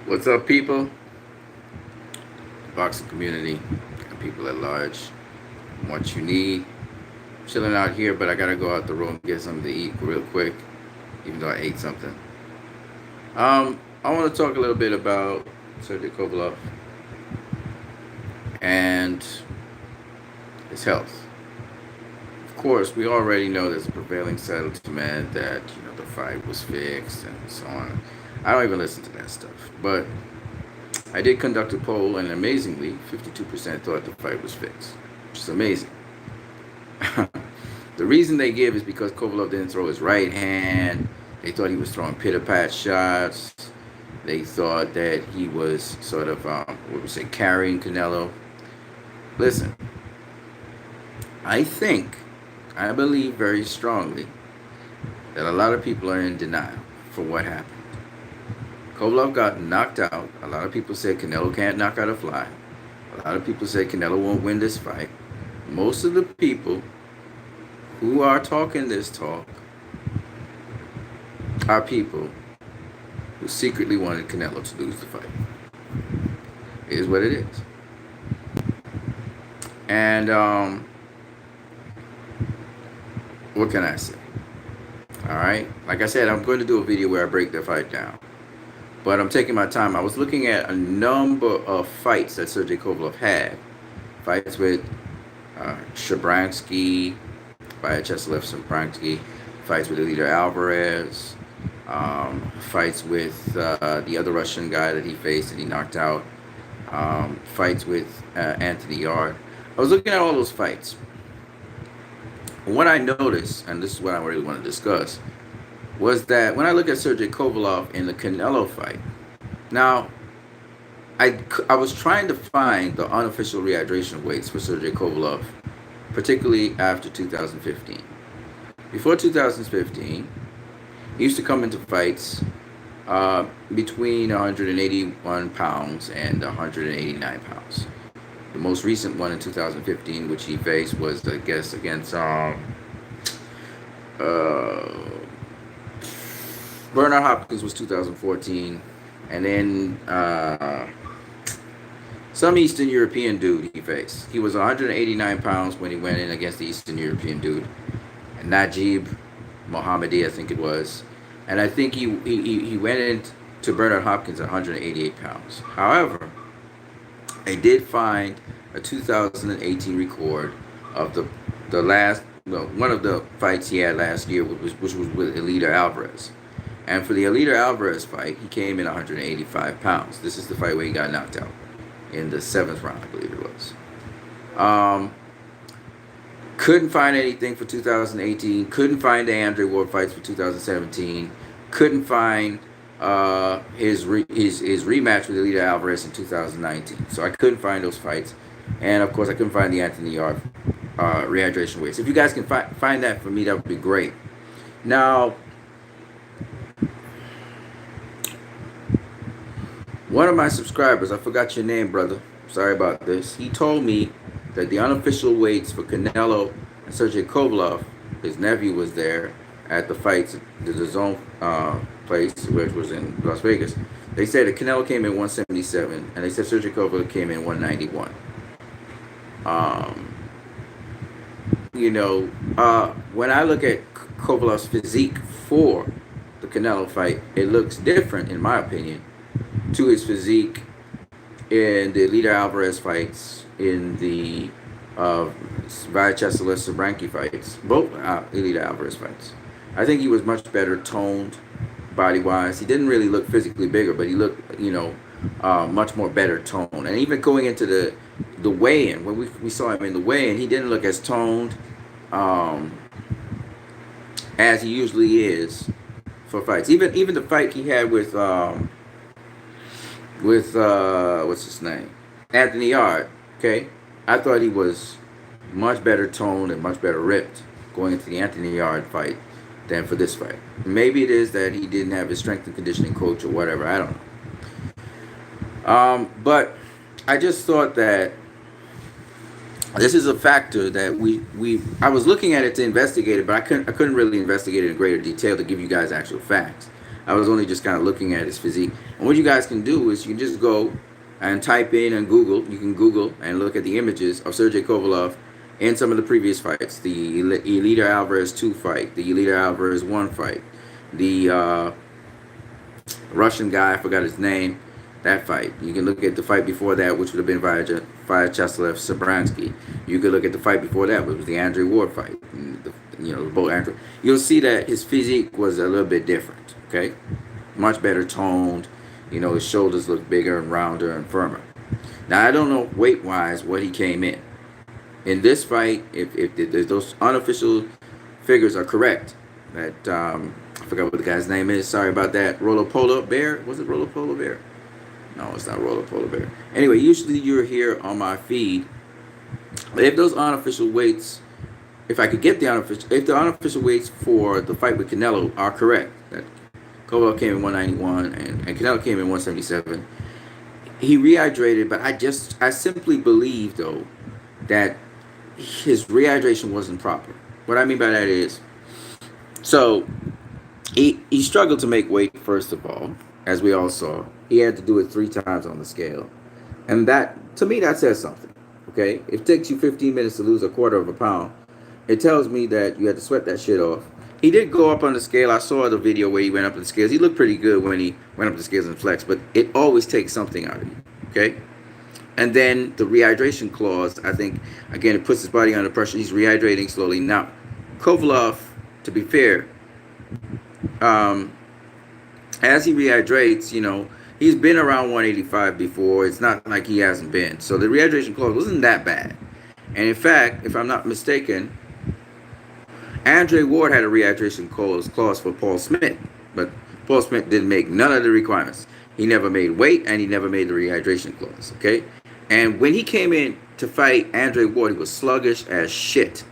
What's up, people? Boxing community and people at large. What you need. Chilling out here, but I gotta go out the road and get something to eat real quick, even though I ate something. I want to talk a little bit about Sergey Kovalev and his health. Of course, we already know there's a prevailing sentiment that the fight was fixed and so on. I don't even listen to that stuff, but I did conduct a poll, and amazingly, 52% thought the fight was fixed, which is amazing. The reason they give is because Kovalev didn't throw his right hand. They thought he was throwing pitter-pat shots. They thought that he was sort of, carrying Canelo. Listen, I believe very strongly that a lot of people are in denial for what happened. Kovalev got knocked out. A lot of people said Canelo can't knock out a fly. A lot of people said Canelo won't win this fight. Most of the people who are talking this talk are people who secretly wanted Canelo to lose the fight. It is what it is. And what can I say? All right. Like I said, I'm going to do a video where I break the fight down. But I'm taking my time. I was looking at a number of fights that Sergey Kovalev had. Fights with Shabransky, Vyacheslav Shabransky, fights with Eliter Alvarez, fights with the other Russian guy that he faced and he knocked out, fights with Anthony Yarde. I was looking at all those fights. What I noticed, and this is what I really want to discuss, was that when I look at Sergey Kovalev in the Canelo fight, now, I was trying to find the unofficial rehydration weights for Sergey Kovalev, particularly after 2015. Before 2015, he used to come into fights between 181 pounds and 189 pounds. The most recent one in 2015, which he faced, was, I guess, against Bernard Hopkins, was 2014. And then some Eastern European dude he faced. He was 189 pounds when he went in against the Eastern European dude. And Najib Mohammadi, I think it was. And I think he went in to Bernard Hopkins at 188 pounds. However, I did find a 2018 record of the last, one of the fights he had last year, which was with Eliter Alvarez. And for the Eliter Alvarez fight, he came in 185 pounds. This is the fight where he got knocked out in the 7th round, I believe it was. Couldn't find anything for 2018. Couldn't find the Andre Ward fights for 2017. Couldn't find his rematch with Eliter Alvarez in 2019. So I couldn't find those fights. And, of course, I couldn't find the Anthony Yarde rehydration weights. If you guys can find that for me, that would be great. Now, one of my subscribers, I forgot your name, brother. Sorry about this. He told me that the unofficial weights for Canelo and Sergey Kovalev, his nephew was there at the fights, the zone place, which was in Las Vegas. They said that Canelo came in 177, and they said Sergey Kovalev came in 191. When I look at Kovalev's physique for the Canelo fight, it looks different, in my opinion, to his physique in the Eliter Alvarez fights, in the Vyacheslav Shabransky fights, both Eliter Alvarez fights. I think he was much better toned body-wise. He didn't really look physically bigger, but he looked, much more better toned. And even going into the weigh-in, when we saw him in the weigh-in, he didn't look as toned as he usually is for fights. Even the fight he had with what's his name, Anthony Yarde. Okay, I thought he was much better toned and much better ripped going into the Anthony Yarde fight than for this fight. Maybe it is that he didn't have his strength and conditioning coach or whatever. I don't know. But I just thought that this is a factor that I was looking at it to investigate it, but I couldn't really investigate it in greater detail to give you guys actual facts. I was only just kind of looking at his physique. And what you guys can do is you can just go and type in and Google. You can Google and look at the images of Sergey Kovalev in some of the previous fights. The Elita Alvarez 2 fight, the Elita Alvarez 1 fight, the Russian guy, I forgot his name, that fight. You can look at the fight before that, which would have been Vyacheslav Sabransky. You could look at the fight before that, which was the Andre Ward fight. Both Andre. You'll see that his physique was a little bit different, okay? Much better toned. His shoulders look bigger and rounder and firmer. Now, I don't know weight-wise what he came in. In this fight, if those unofficial figures are correct, that, I forgot what the guy's name is. Sorry about that. Rollo Polar Bear? Was it Rollo Polar Bear? No, it's not Rollo Polar Bear. Anyway, usually you're here on my feed. But if those unofficial weights, if I could get the unofficial weights for the fight with Canelo are correct, that Kovalev came in 191 and Canelo came in 177. He rehydrated, but I simply believe though that his rehydration wasn't proper. What I mean by that is, so he struggled to make weight first of all, as we all saw. He had to do it 3 times on the scale, and that to me that says something. Okay, if it takes you 15 minutes to lose a quarter of a pound, it tells me that you had to sweat that shit off. He did go up on the scale. I saw the video where he went up the scales. He looked pretty good when he went up the scales and flexed, but it always takes something out of you, okay? And then the rehydration clause, I think, again, it puts his body under pressure. He's rehydrating slowly. Now, Kovalev, to be fair, as he rehydrates, he's been around 185 before. It's not like he hasn't been. So the rehydration clause wasn't that bad. And in fact, if I'm not mistaken, Andre Ward had a rehydration clause for Paul Smith, but Paul Smith didn't make none of the requirements. He never made weight, and he never made the rehydration clause, okay? And when he came in to fight Andre Ward, he was sluggish as shit.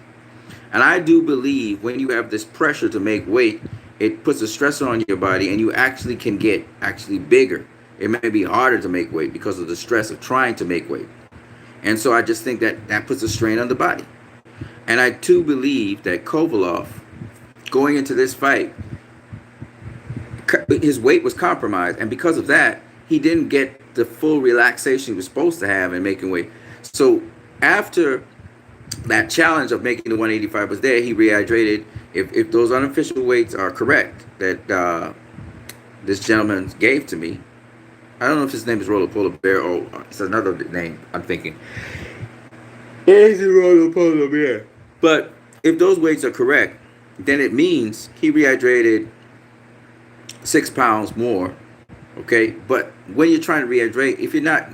And I do believe when you have this pressure to make weight, it puts a stressor on your body, and you actually can get bigger. It may be harder to make weight because of the stress of trying to make weight. And so I just think that puts a strain on the body. And I too believe that Kovalev, going into this fight, his weight was compromised. And because of that, he didn't get the full relaxation he was supposed to have in making weight. So after that challenge of making the 185 was there, he rehydrated. If those unofficial weights are correct that this gentleman gave to me, I don't know if his name is Rollo Polar Bear or it's another name I'm thinking. It's Rollo Polar Bear. But if those weights are correct, then it means he rehydrated 6 pounds more, okay? But when you're trying to rehydrate, if you're not,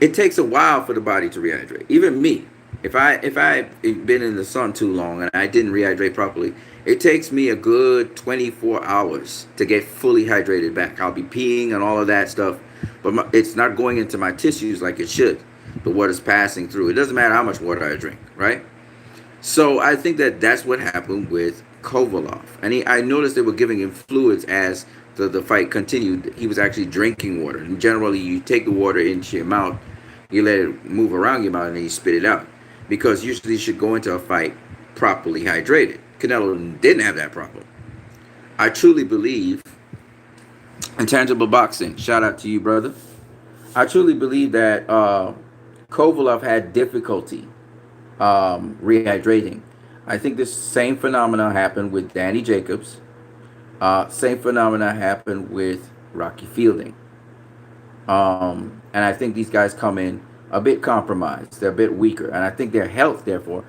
it takes a while for the body to rehydrate. Even me, if I've been in the sun too long and I didn't rehydrate properly, it takes me a good 24 hours to get fully hydrated back. I'll be peeing and all of that stuff, but it's not going into my tissues like it should. The water's passing through. It doesn't matter how much water I drink, right? So I think that's what happened with Kovalev. And I noticed they were giving him fluids as the fight continued. He was actually drinking water. And generally, you take the water into your mouth, you let it move around your mouth, and then you spit it out. Because usually you should go into a fight properly hydrated. Canelo didn't have that problem. I truly believe, Intangible Boxing, shout out to you, brother. I truly believe that Kovalev had difficulty rehydrating. I think this same phenomena happened with Danny Jacobs. Same phenomena happened with Rocky Fielding. And I think these guys come in a bit compromised. They're a bit weaker. And I think their health, therefore,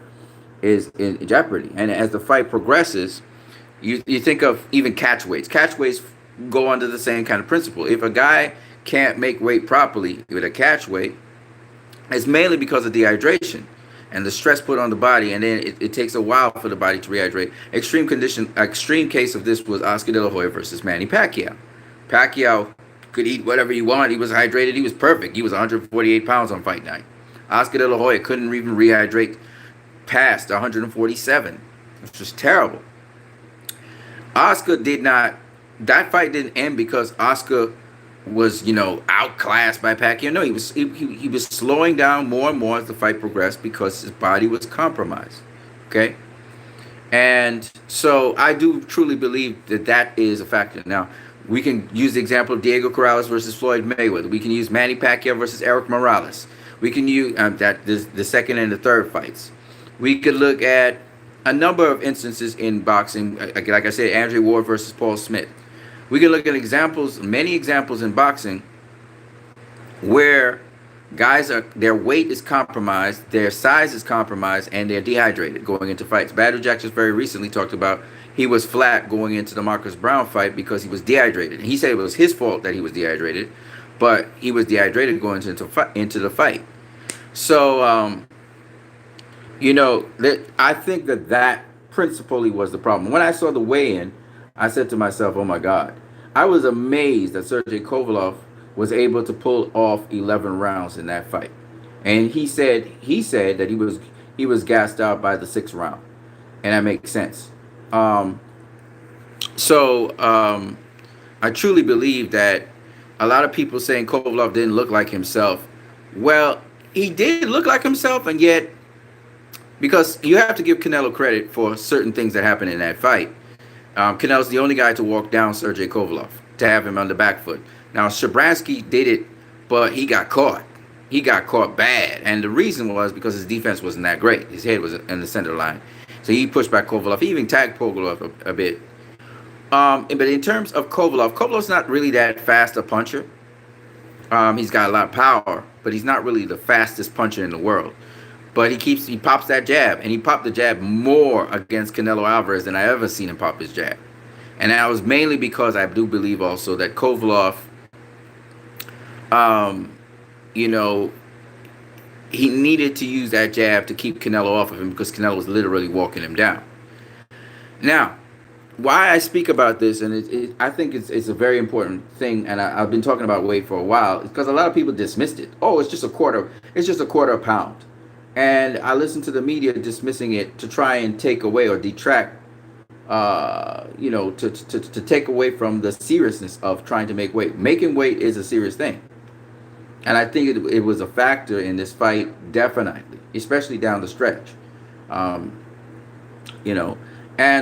is in jeopardy. And as the fight progresses, you think of even catch weights. Catch weights go under the same kind of principle. If a guy can't make weight properly with a catch weight, it's mainly because of dehydration and the stress put on the body, and then it takes a while for the body to rehydrate. Extreme case of this was Oscar De La Hoya versus Manny Pacquiao. Pacquiao could eat whatever he wanted. He was hydrated. He was perfect. He was 148 pounds on fight night. Oscar De La Hoya couldn't even rehydrate past 147, which was terrible. Oscar did not. That fight didn't end because Oscar was, outclassed by Pacquiao. No, he was slowing down more and more as the fight progressed because his body was compromised. Okay? And so I do truly believe that that is a factor. Now, we can use the example of Diego Corrales versus Floyd Mayweather. We can use Manny Pacquiao versus Eric Morales. We can use the second and the third fights. We could look at a number of instances in boxing, like I said, Andre Ward versus Paul Smith. We can look at examples, many examples in boxing, where guys are their weight is compromised, their size is compromised, and they're dehydrated going into fights. Badou Jack just very recently talked about he was flat going into the Marcus Brown fight because he was dehydrated. He said it was his fault that he was dehydrated, but he was dehydrated going into the fight. So I think that principally was the problem. When I saw the weigh-in, I said to myself, "Oh my God!" I was amazed that Sergey Kovalev was able to pull off 11 rounds in that fight, and he said that he was gassed out by the sixth round, and that makes sense. I truly believe that a lot of people saying Kovalev didn't look like himself. Well, he did look like himself, and yet, because you have to give Canelo credit for certain things that happened in that fight. Canelo's the only guy to walk down Sergey Kovalev, to have him on the back foot. Now, Shabransky did it, but he got caught. He got caught bad. And the reason was because his defense wasn't that great. His head was in the center line. So he pushed back Kovalev. He even tagged Kovalev a bit. But in terms of Kovalev's not really that fast a puncher. He's got a lot of power, but he's not really the fastest puncher in the world. But he pops that jab, and he popped the jab more against Canelo Alvarez than I ever seen him pop his jab. And that was mainly because I do believe also that Kovalev, he needed to use that jab to keep Canelo off of him because Canelo was literally walking him down. Now, why I speak about this, and I think it's a very important thing, and I've been talking about weight for a while, because a lot of people dismissed it. Oh, it's just a quarter a pound. And I listened to the media dismissing it to try and take away or detract, to take away from the seriousness of trying to make weight. Making weight is a serious thing. And I think it was a factor in this fight, definitely, especially down the stretch. And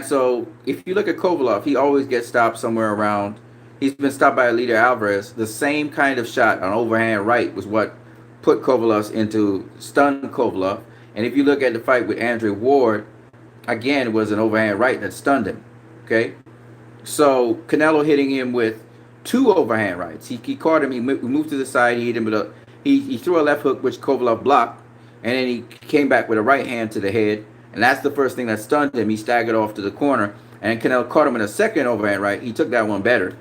so if you look at Kovalev, he always gets stopped somewhere around. He's been stopped by Alida Alvarez. The same kind of shot, an overhand right, was what put Kovalev into stun Kovalev. And if you look at the fight with Andre Ward, again, it was an overhand right that stunned him. Okay? So Canelo hitting him with two overhand rights. He caught him. He moved to the side. He hit him with he threw a left hook, which Kovalev blocked. And then he came back with a right hand to the head. And that's the first thing that stunned him. He staggered off to the corner. And Canelo caught him with a second overhand right. He took that one better.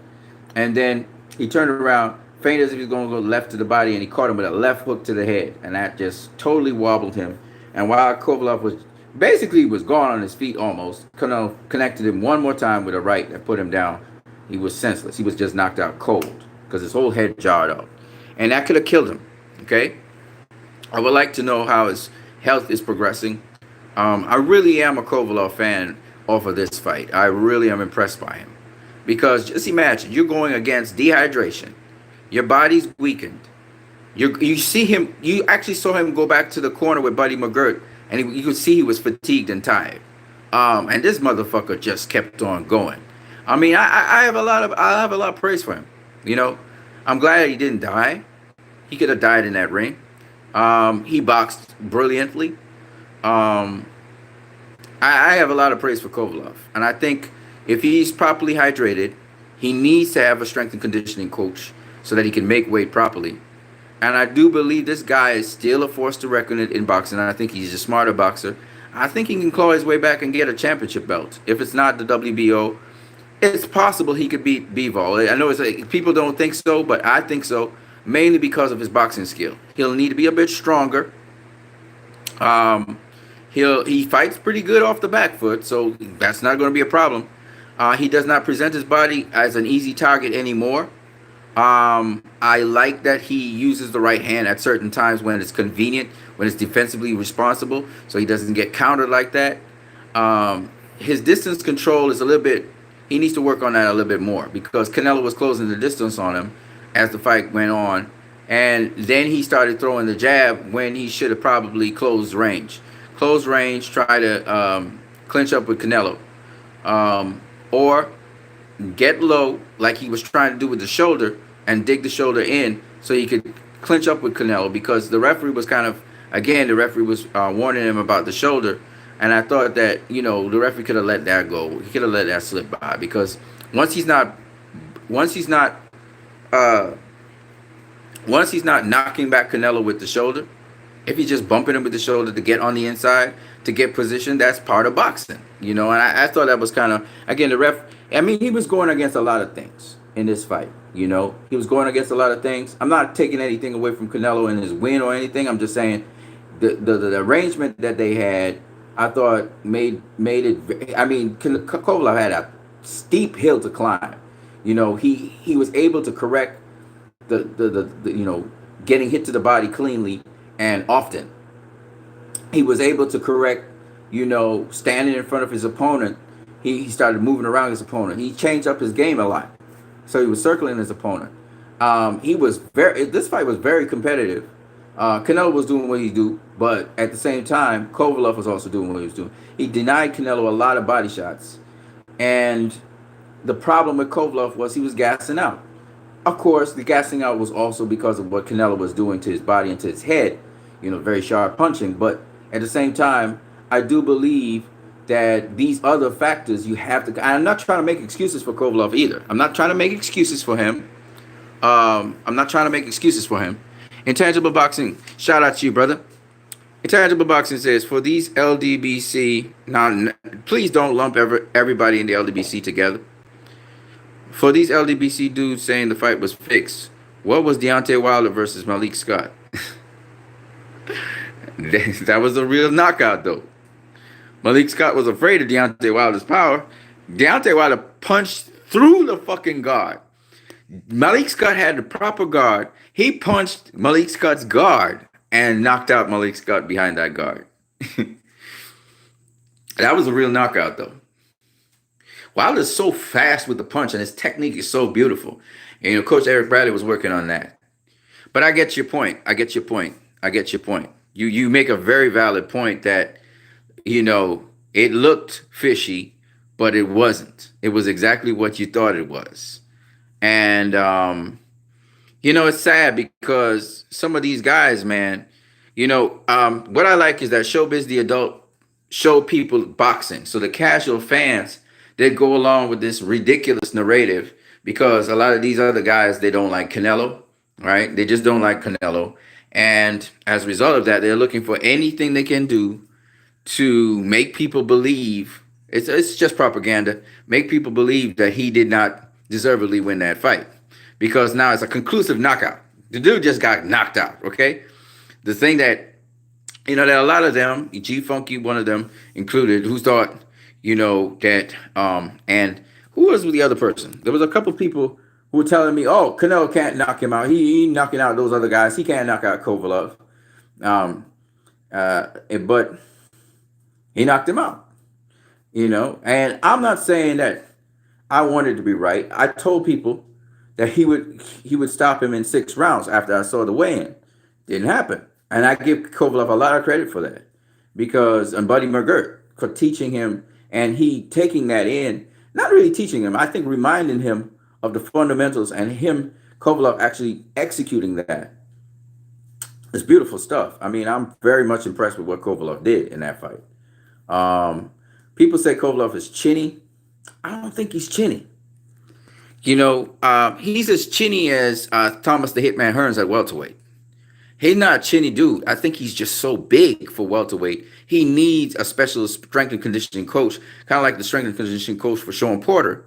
And then he turned around, feinted as if he was going to go left to the body, and he caught him with a left hook to the head. And that just totally wobbled him. And while Kovalev was gone on his feet almost, Canelo connected him one more time with a right that put him down. He was senseless. He was just knocked out cold because his whole head jarred up. And that could have killed him. Okay? I would like to know how his health is progressing. I really am a Kovalev fan off of this fight. I really am impressed by him. Because just imagine, you're going against dehydration. Your body's weakened. You see him, you actually saw him go back to the corner with Buddy McGirt, and you could see he was fatigued and tired. And this motherfucker just kept on going. I mean, I have a lot of praise for him. I'm glad he didn't die. He could have died in that ring. He boxed brilliantly. I have a lot of praise for Kovalev, and I think if he's properly hydrated, he needs to have a strength and conditioning coach so that he can make weight properly. And I do believe this guy is still a force to reckon with in boxing. And I think he's a smarter boxer. I think he can claw his way back and get a championship belt. If it's not the WBO, it's possible he could beat Bivol. I know people don't think so, but I think so, mainly because of his boxing skill. He'll need to be a bit stronger. He fights pretty good off the back foot, so that's not going to be a problem. He does not present his body as an easy target anymore. I like that he uses the right hand at certain times when it's convenient, when it's defensively responsible, so he doesn't get countered like that. His distance control is a little bit, he needs to work on that a little bit more, because Canelo was closing the distance on him as the fight went on, and then he started throwing the jab when he should have probably closed range. Try to clinch up with Canelo, or get low like he was trying to do with the shoulder and dig the shoulder in so he could clinch up with Canelo, because the referee was kind of, again, the referee was warning him about the shoulder. And I thought that, the referee could have let that go. He could have let that slip by, because once he's not once he's not uh, once he's not knocking back Canelo with the shoulder, if he's just bumping him with the shoulder to get on the inside, to get position, that's part of boxing. And I thought that was kind of, again, the ref. I mean, he was going against a lot of things in this fight. He was going against a lot of things. I'm not taking anything away from Canelo and his win or anything. I'm just saying the arrangement that they had, I thought made it. I mean, Kovalev had a steep hill to climb. He was able to correct the getting hit to the body cleanly and often. He was able to correct, standing in front of his opponent. He started moving around his opponent. He changed up his game a lot. So he was circling his opponent. This fight was very competitive. Canelo was doing what he do, but at the same time, Kovalev was also doing what he was doing. He denied Canelo a lot of body shots. And the problem with Kovalev was he was gassing out. Of course, the gassing out was also because of what Canelo was doing to his body and to his head, very sharp punching. But at the same time, I do believe that these other factors you have to. I'm not trying to make excuses for Kovalev either. I'm not trying to make excuses for him. Intangible Boxing, shout out to you, brother. Intangible Boxing says, for these LDBC, now please don't lump everybody in the LDBC together. For these LDBC dudes saying the fight was fixed, what was Deontay Wilder versus Malik Scott? That was a real knockout, though. Malik Scott was afraid of Deontay Wilder's power. Deontay Wilder punched through the fucking guard. Malik Scott had the proper guard. He punched Malik Scott's guard and knocked out Malik Scott behind that guard. That was a real knockout, though. Wilder's so fast with the punch, and his technique is so beautiful. And, Coach Eric Bradley was working on that. But I get your point. You make a very valid point that, it looked fishy, but it wasn't. It was exactly what you thought it was. And, it's sad because some of these guys, man, what I like is that Showbiz the Adult show people boxing. So the casual fans, they go along with this ridiculous narrative, because a lot of these other guys, they don't like Canelo, right? They just don't like Canelo. And as a result of that, they're looking for anything they can do to make people believe, it's just propaganda, make people believe that he did not deservedly win that fight. Because now it's a conclusive knockout. The dude just got knocked out, okay? The thing that, there are a lot of them, G Funky, one of them included, who thought, that, and who was the other person? There was a couple people who were telling me, oh, Canelo can't knock him out. He knocking out those other guys. He can't knock out Kovalev. But he knocked him out, and I'm not saying that I wanted to be right. I told people that he would stop him in 6 rounds after I saw the weigh-in. Didn't happen. And I give Kovalev a lot of credit for that, and Buddy McGirt for teaching him, and he taking that in, not really teaching him, I think reminding him of the fundamentals, and Kovalev actually executing that. It's beautiful stuff. I mean, I'm very much impressed with what Kovalev did in that fight. People say Kovalev is chinny. I don't think he's chinny. He's as chinny as Thomas the Hitman Hearns at welterweight. He's not a chinny dude. I think he's just so big for welterweight. He needs a special strength and conditioning coach, kind of like the strength and conditioning coach for Sean Porter,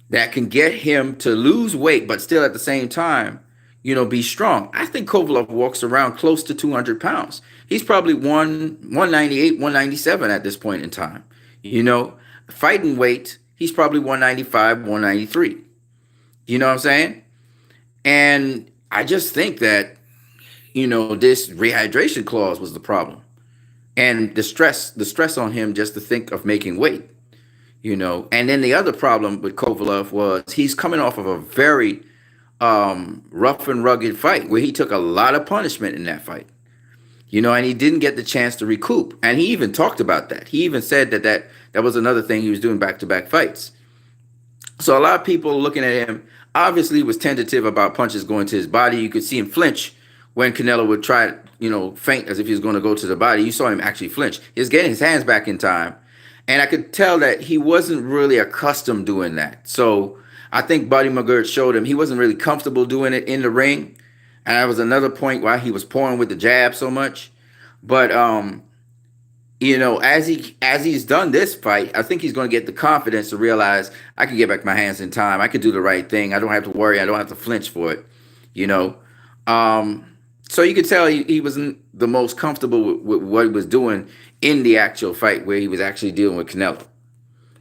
that can get him to lose weight, but still at the same time, be strong. I think Kovalev walks around close to 200 pounds. He's probably 198, 197 at this point in time. Fighting weight, he's probably 195, 193. You know what I'm saying? And I just think that, this rehydration clause was the problem. And the stress on him just to think of making weight, And then the other problem with Kovalev was he's coming off of a very rough and rugged fight where he took a lot of punishment in that fight. And he didn't get the chance to recoup. And he even talked about that. He even said that was another thing he was doing back-to-back fights. So a lot of people looking at him obviously was tentative about punches going to his body. You could see him flinch when Canelo would try, feint as if he was going to go to the body. You saw him actually flinch. He was getting his hands back in time. And I could tell that he wasn't really accustomed doing that. So I think Buddy McGirt showed him he wasn't really comfortable doing it in the ring. And that was another point why he was pouring with the jab so much. But as he's done this fight, I think he's going to get the confidence to realize I can get back my hands in time. I can do the right thing. I don't have to worry. I don't have to flinch for it. So you could tell he wasn't the most comfortable with what he was doing in the actual fight where he was actually dealing with Canelo.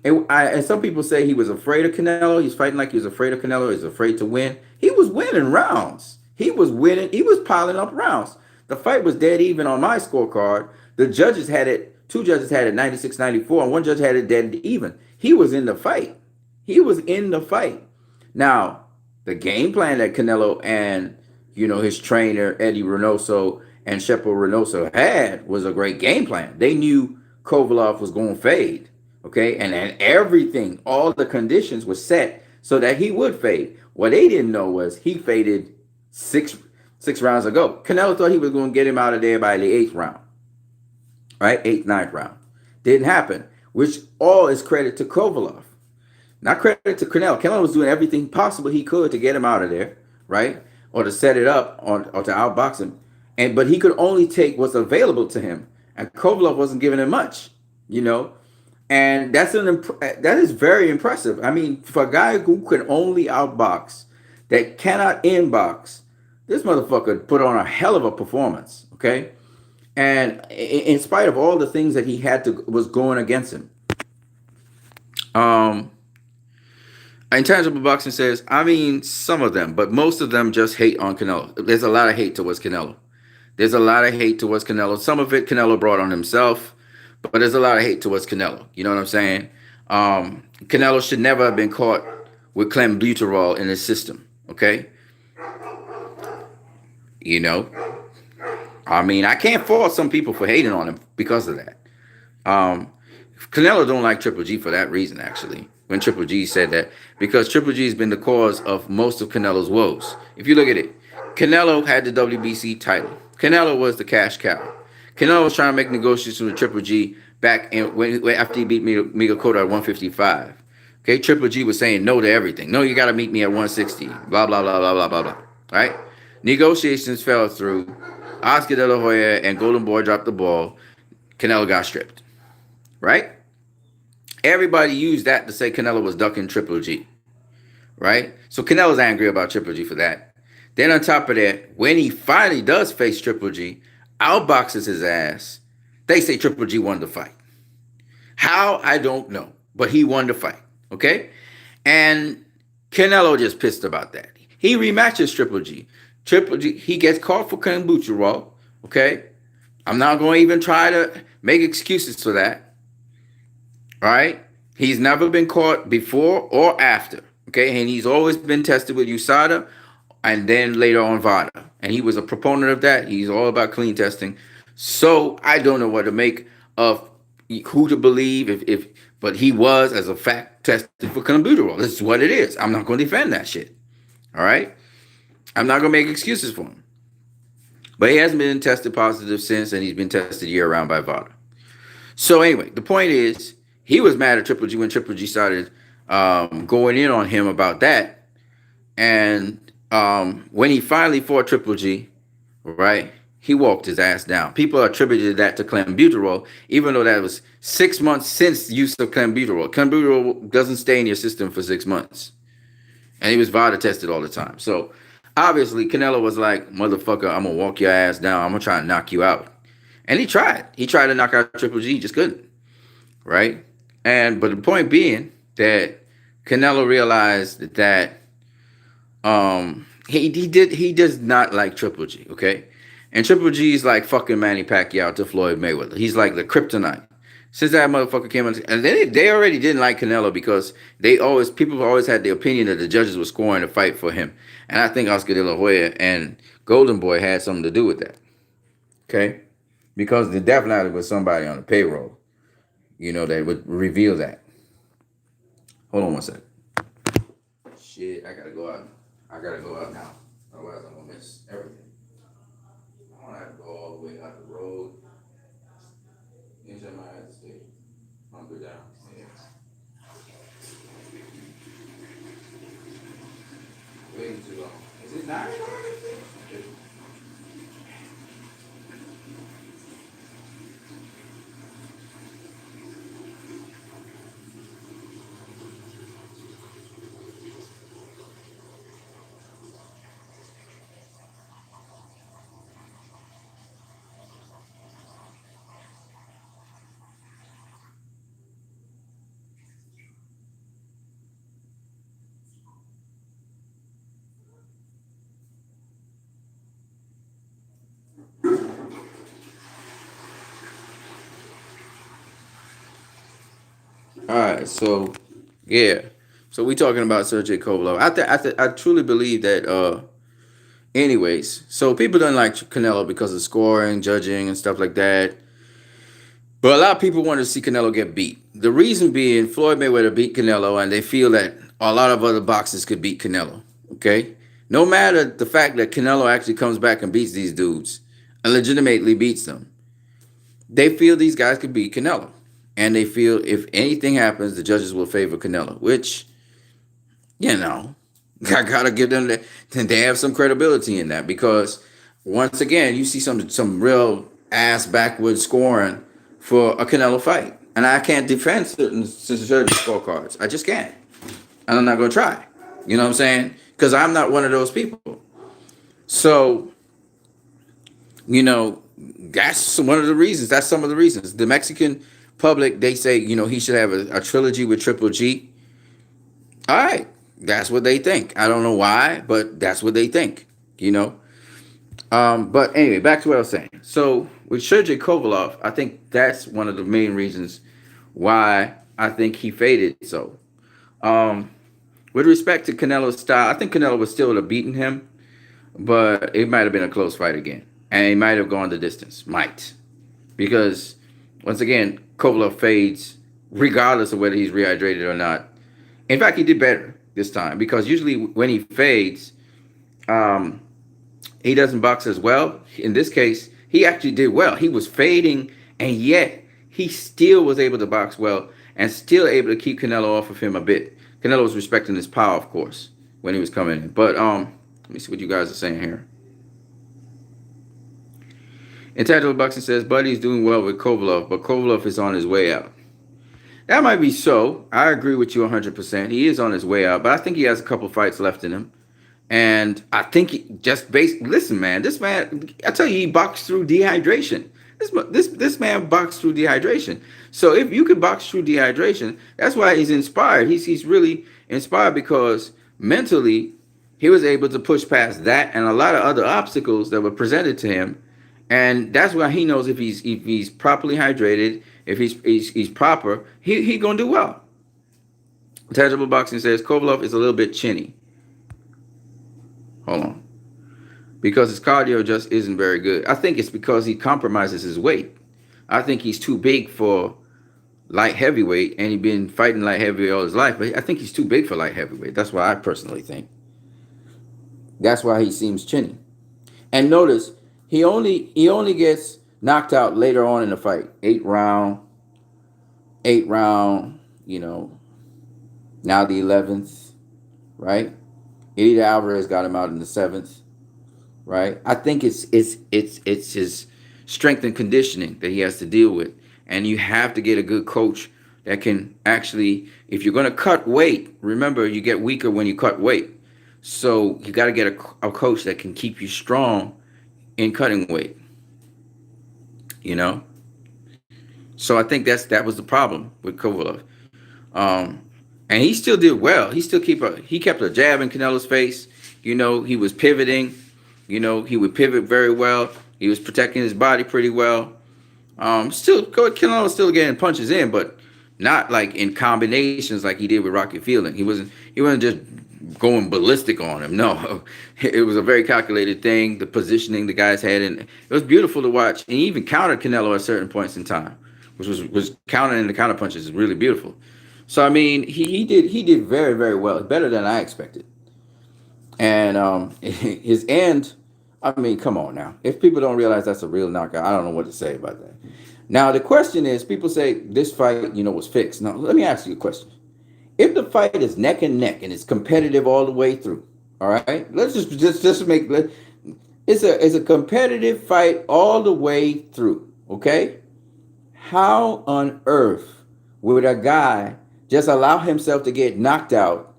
And some people say he was afraid of Canelo. He's fighting like he was afraid of Canelo. He's afraid to win. He was winning rounds. He was winning. He was piling up rounds. The fight was dead even on my scorecard. The judges had it. Two judges had it 96-94, and one judge had it dead even. He was in the fight. He was in the fight. Now, the game plan that Canelo and his trainer Eddie Reynoso and Shepo Reynoso had was a great game plan. They knew Kovalev was going to fade, okay, and everything, all the conditions were set so that he would fade. What they didn't know was he faded six rounds ago. Canelo thought he was going to get him out of there by the 8th round, right? 8th, 9th round. Didn't happen, which all is credit to Kovalev. Not credit to Canelo. Canelo was doing everything possible he could to get him out of there, right? Or to set it up or to outbox him. But he could only take what's available to him. And Kovalev wasn't giving him much, And that is very impressive. I mean, for a guy who can only outbox, that cannot inbox, this motherfucker put on a hell of a performance, okay? And in spite of all the things that he was going against him. Intangible Boxing says, I mean, some of them, but most of them just hate on Canelo. There's a lot of hate towards Canelo. Some of it Canelo brought on himself, but there's a lot of hate towards Canelo. You know what I'm saying? Canelo should never have been caught with clenbuterol in his system, okay? I mean, I can't fault some people for hating on him because of that. Canelo don't like Triple G for that reason, actually. When Triple G said that, because Triple G has been the cause of most of Canelo's woes. If you look at it, Canelo had the WBC title. Canelo was the cash cow. Canelo was trying to make negotiations with Triple G back after he beat Miguel Cotto at 155. Okay, Triple G was saying no to everything. No, you got to meet me at 160. Blah, blah, blah, blah, blah, blah, blah. Right? Negotiations fell through. Oscar De La Hoya and Golden Boy dropped the ball. Canelo got stripped. Right? Everybody used that to say Canelo was ducking Triple G. Right? So Canelo's angry about Triple G for that. Then on top of that, when he finally does face Triple G, outboxes his ass, they say Triple G won the fight. How? I don't know. But he won the fight. Okay? And Canelo just pissed about that. He rematches Triple G. Triple G, he gets caught for clenbuterol. Okay? I'm not going to even try to make excuses for that. All right? He's never been caught before or after. Okay? And he's always been tested with USADA and then later on VADA. And he was a proponent of that. He's all about clean testing. So I don't know what to make of who to believe, but he was, as a fact, tested for clenbuterol. This is what it is. I'm not going to defend that shit. All right? I'm not going to make excuses for him. But he hasn't been tested positive since, and he's been tested year-round by VADA. So anyway, the point is, he was mad at Triple G when Triple G started going in on him about that. And when he finally fought Triple G, right, he walked his ass down. People attributed that to clenbuterol, even though that was 6 months since the use of clenbuterol. Clenbuterol doesn't stay in your system for 6 months. And he was VADA tested all the time. So obviously, Canelo was like, motherfucker, I'm going to walk your ass down. I'm going to try and knock you out. And he tried. He tried to knock out Triple G. He just couldn't. Right? But the point being that Canelo realized that he does not like Triple G, okay? And Triple G is like fucking Manny Pacquiao to Floyd Mayweather. He's like the kryptonite. Since that motherfucker came on, and they already didn't like Canelo because people always had the opinion that the judges were scoring a fight for him. And I think Oscar De La Hoya and Golden Boy had something to do with that. Okay? because there definitely was somebody on the payroll, that would reveal that. Hold on one second. Shit, I gotta go out. I gotta go out now. Otherwise, I'm gonna miss everything. I don't have to go all the way out the road into my state. Hunker down. Yeah. Waiting too long. Is it 9 already? All right, so yeah, so we talking about Sergey Kovalev. I truly believe that. Anyways, so people don't like Canelo because of scoring, judging, and stuff like that. But a lot of people want to see Canelo get beat. The reason being, Floyd Mayweather beat Canelo, and they feel that a lot of other boxers could beat Canelo. Okay, no matter the fact that Canelo actually comes back and beats these dudes, and legitimately beats them, they feel these guys could beat Canelo. And they feel if anything happens, the judges will favor Canelo, which, you know, I gotta give them that. They have some credibility in that because once again, you see some real ass backward scoring for a Canelo fight, and I can't defend certain scorecards. I just can't, and I'm not gonna try. You know what I'm saying? Because I'm not one of those people. So, that's one of the reasons. That's some of the reasons. The Mexican public, they say, he should have a trilogy with Triple G. All right. That's what they think. I don't know why, but that's what they think. But anyway, back to what I was saying. So with Sergey Kovalev, I think that's one of the main reasons why I think he faded. So, with respect to Canelo's style, I think Canelo was still would have beaten him, but it might have been a close fight again. And he might have gone the distance. Might. Because, once again, Kovalev fades regardless of whether he's rehydrated or not. In fact, he did better this time because usually when he fades, he doesn't box as well. In this case, he actually did well. He was fading, and yet he still was able to box well and still able to keep Canelo off of him a bit. Canelo was respecting his power, of course, when he was coming in. But let me see what you guys are saying here. Intangible Boxing says, Buddy's doing well with Kovalev, but Kovalev is on his way out. That might be so. I agree with you 100%. He is on his way out, but I think he has a couple fights left in him. And I think listen, man, this man, I tell you, he boxed through dehydration. This man boxed through dehydration. So if you can box through dehydration, that's why he's inspired. He's really inspired because mentally he was able to push past that and a lot of other obstacles that were presented to him. And that's why he knows if he's properly hydrated, if he's proper, he gonna do well. Tangible Boxing says Kovalev is a little bit chinny. Hold on. Because his cardio just isn't very good. I think it's because he compromises his weight. I think he's too big for light heavyweight, and he's been fighting light heavyweight all his life. But I think he's too big for light heavyweight. That's what I personally think. That's why he seems chinny. And notice, he only gets knocked out later on in the fight. 8th round, now the 11th, right? Eddie Alvarez got him out in the 7th, right? I think it's his strength and conditioning that he has to deal with. And you have to get a good coach that can actually, if you're going to cut weight, remember you get weaker when you cut weight. So you got to get a coach that can keep you strong in cutting weight. So I think that was the problem with Kovalev. And he still did well. He kept a jab in Canelo's face. He was pivoting. He would pivot very well. He was protecting his body pretty well. Canelo was still getting punches in, but not like in combinations like he did with Rocky Fielding. He wasn't just going ballistic on him. No, it was a very calculated thing. The positioning the guys had, and it was beautiful to watch. And he even countered Canelo at certain points in time, which was countering the counter punches is really beautiful. So I mean, he did very very well, better than I expected. And his end, I mean, come on now. If people don't realize that's a real knockout, I don't know what to say about that. Now the question is, people say this fight, was fixed. Now let me ask you a question. If the fight is neck and neck and it's competitive all the way through, all right, let's just make it's a competitive fight all the way through, okay? How on earth would a guy just allow himself to get knocked out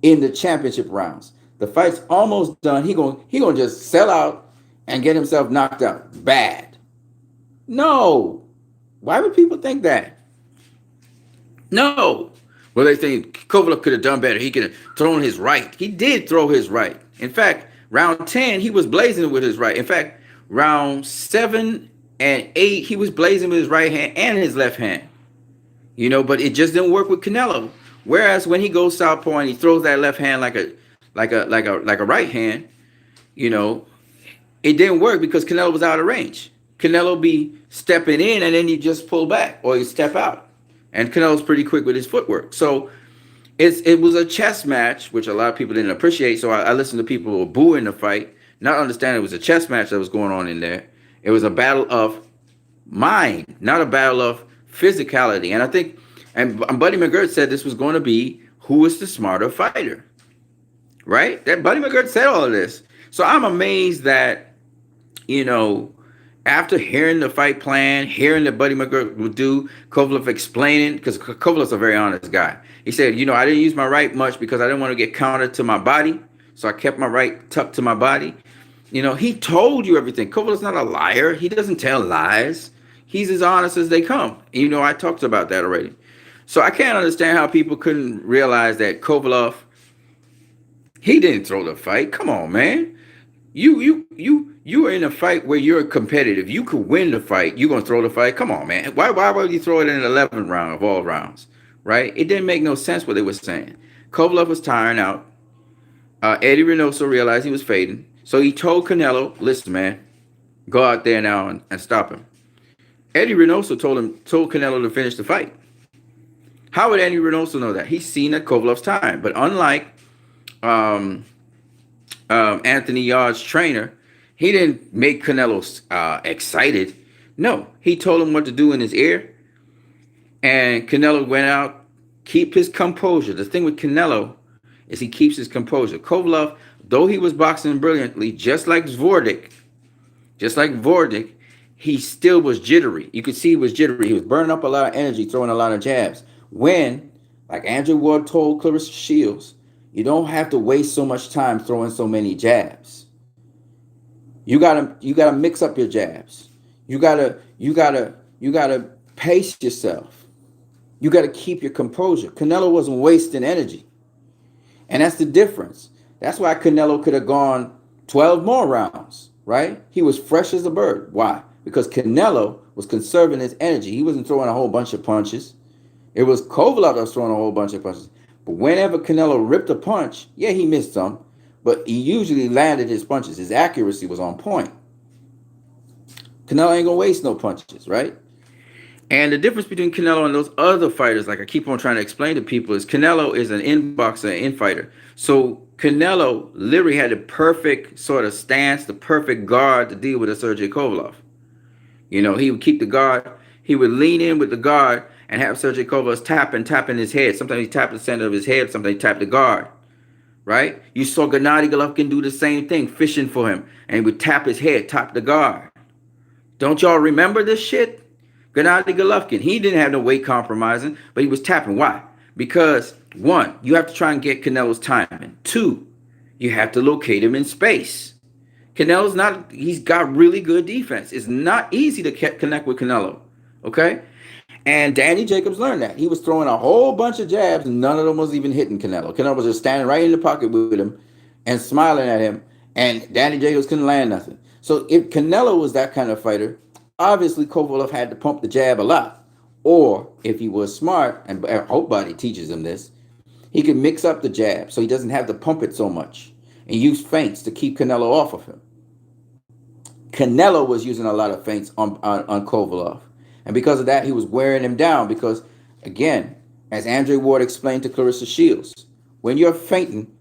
in the championship rounds? The fight's almost done. He gonna just sell out and get himself knocked out. Bad. No. Why would people think that? No. Well, they think Kovalev could have done better. He could have thrown his right. He did throw his right. In fact, round 10, he was blazing with his right. In fact, round 7 and 8, he was blazing with his right hand and his left hand. But it just didn't work with Canelo. Whereas when he goes southpaw and he throws that left hand like a right hand, it didn't work because Canelo was out of range. Canelo be stepping in and then you just pull back or you step out. And Canelo's pretty quick with his footwork. So it was a chess match, which a lot of people didn't appreciate. So I listened to people who were booing the fight, not understanding it was a chess match that was going on in there. It was a battle of mind, not a battle of physicality. And I think, and Buddy McGirt said this was going to be who is the smarter fighter, right? That Buddy McGirt said all of this. So I'm amazed that, after hearing the fight plan, hearing that Buddy McGirt would do, Kovalev explaining, because Kovalev's a very honest guy. He said, I didn't use my right much because I didn't want to get countered to my body. So I kept my right tucked to my body. He told you everything. Kovalev's not a liar. He doesn't tell lies. He's as honest as they come. I talked about that already. So I can't understand how people couldn't realize that Kovalev, he didn't throw the fight. Come on, man. You are in a fight where you're competitive. You could win the fight. You're going to throw the fight. Come on, man. Why would you throw it in the 11th round of all rounds, right? It didn't make no sense what they were saying. Kovalev was tiring out. Eddie Reynoso realized he was fading. So he told Canelo, listen, man, go out there now and stop him. Eddie Reynoso told Canelo to finish the fight. How would Eddie Reynoso know that? He's seen at Kovalev's time. But unlike Anthony Yarde's trainer, he didn't make Canelo excited. No, he told him what to do in his ear. And Canelo went out, keep his composure. The thing with Canelo is he keeps his composure. Kovalev, though he was boxing brilliantly, just like Vordic, he still was jittery. You could see he was jittery. He was burning up a lot of energy, throwing a lot of jabs. When, like Andrew Ward told Clarissa Shields, you don't have to waste so much time throwing so many jabs. You gotta mix up your jabs. You gotta pace yourself. You gotta keep your composure. Canelo wasn't wasting energy. And that's the difference. That's why Canelo could have gone 12 more rounds, right? He was fresh as a bird. Why? Because Canelo was conserving his energy. He wasn't throwing a whole bunch of punches. It was Kovalev that was throwing a whole bunch of punches. But whenever Canelo ripped a punch, yeah, he missed some, but he usually landed his punches. His accuracy was on point. Canelo ain't gonna waste no punches, right? And the difference between Canelo and those other fighters, like I keep on trying to explain to people, is Canelo is an in-boxer, in-fighter. So Canelo literally had the perfect sort of stance, the perfect guard to deal with a Sergey Kovalev. He would keep the guard. He would lean in with the guard and have Sergey Kovalev tapping his head. Sometimes he tapped the center of his head. Sometimes he tapped the guard, right? You saw Gennady Golovkin do the same thing, fishing for him. And he would tap his head, tap the guard. Don't y'all remember this shit? Gennady Golovkin, he didn't have no weight compromising, but he was tapping. Why? Because, 1, you have to try and get Canelo's timing. 2, you have to locate him in space. He's got really good defense. It's not easy to connect with Canelo, okay? And Danny Jacobs learned that. He was throwing a whole bunch of jabs, and none of them was even hitting Canelo. Canelo was just standing right in the pocket with him and smiling at him, and Danny Jacobs couldn't land nothing. So if Canelo was that kind of fighter, obviously Kovalev had to pump the jab a lot. Or if he was smart, and I hope Buddy teaches him this, He can mix up the jab so he doesn't have to pump it so much and use feints to keep Canelo off of him. Canelo was using a lot of feints on Kovalev. And because of that, he was wearing him down because, again, as Andre Ward explained to Clarissa Shields, when you're feinting,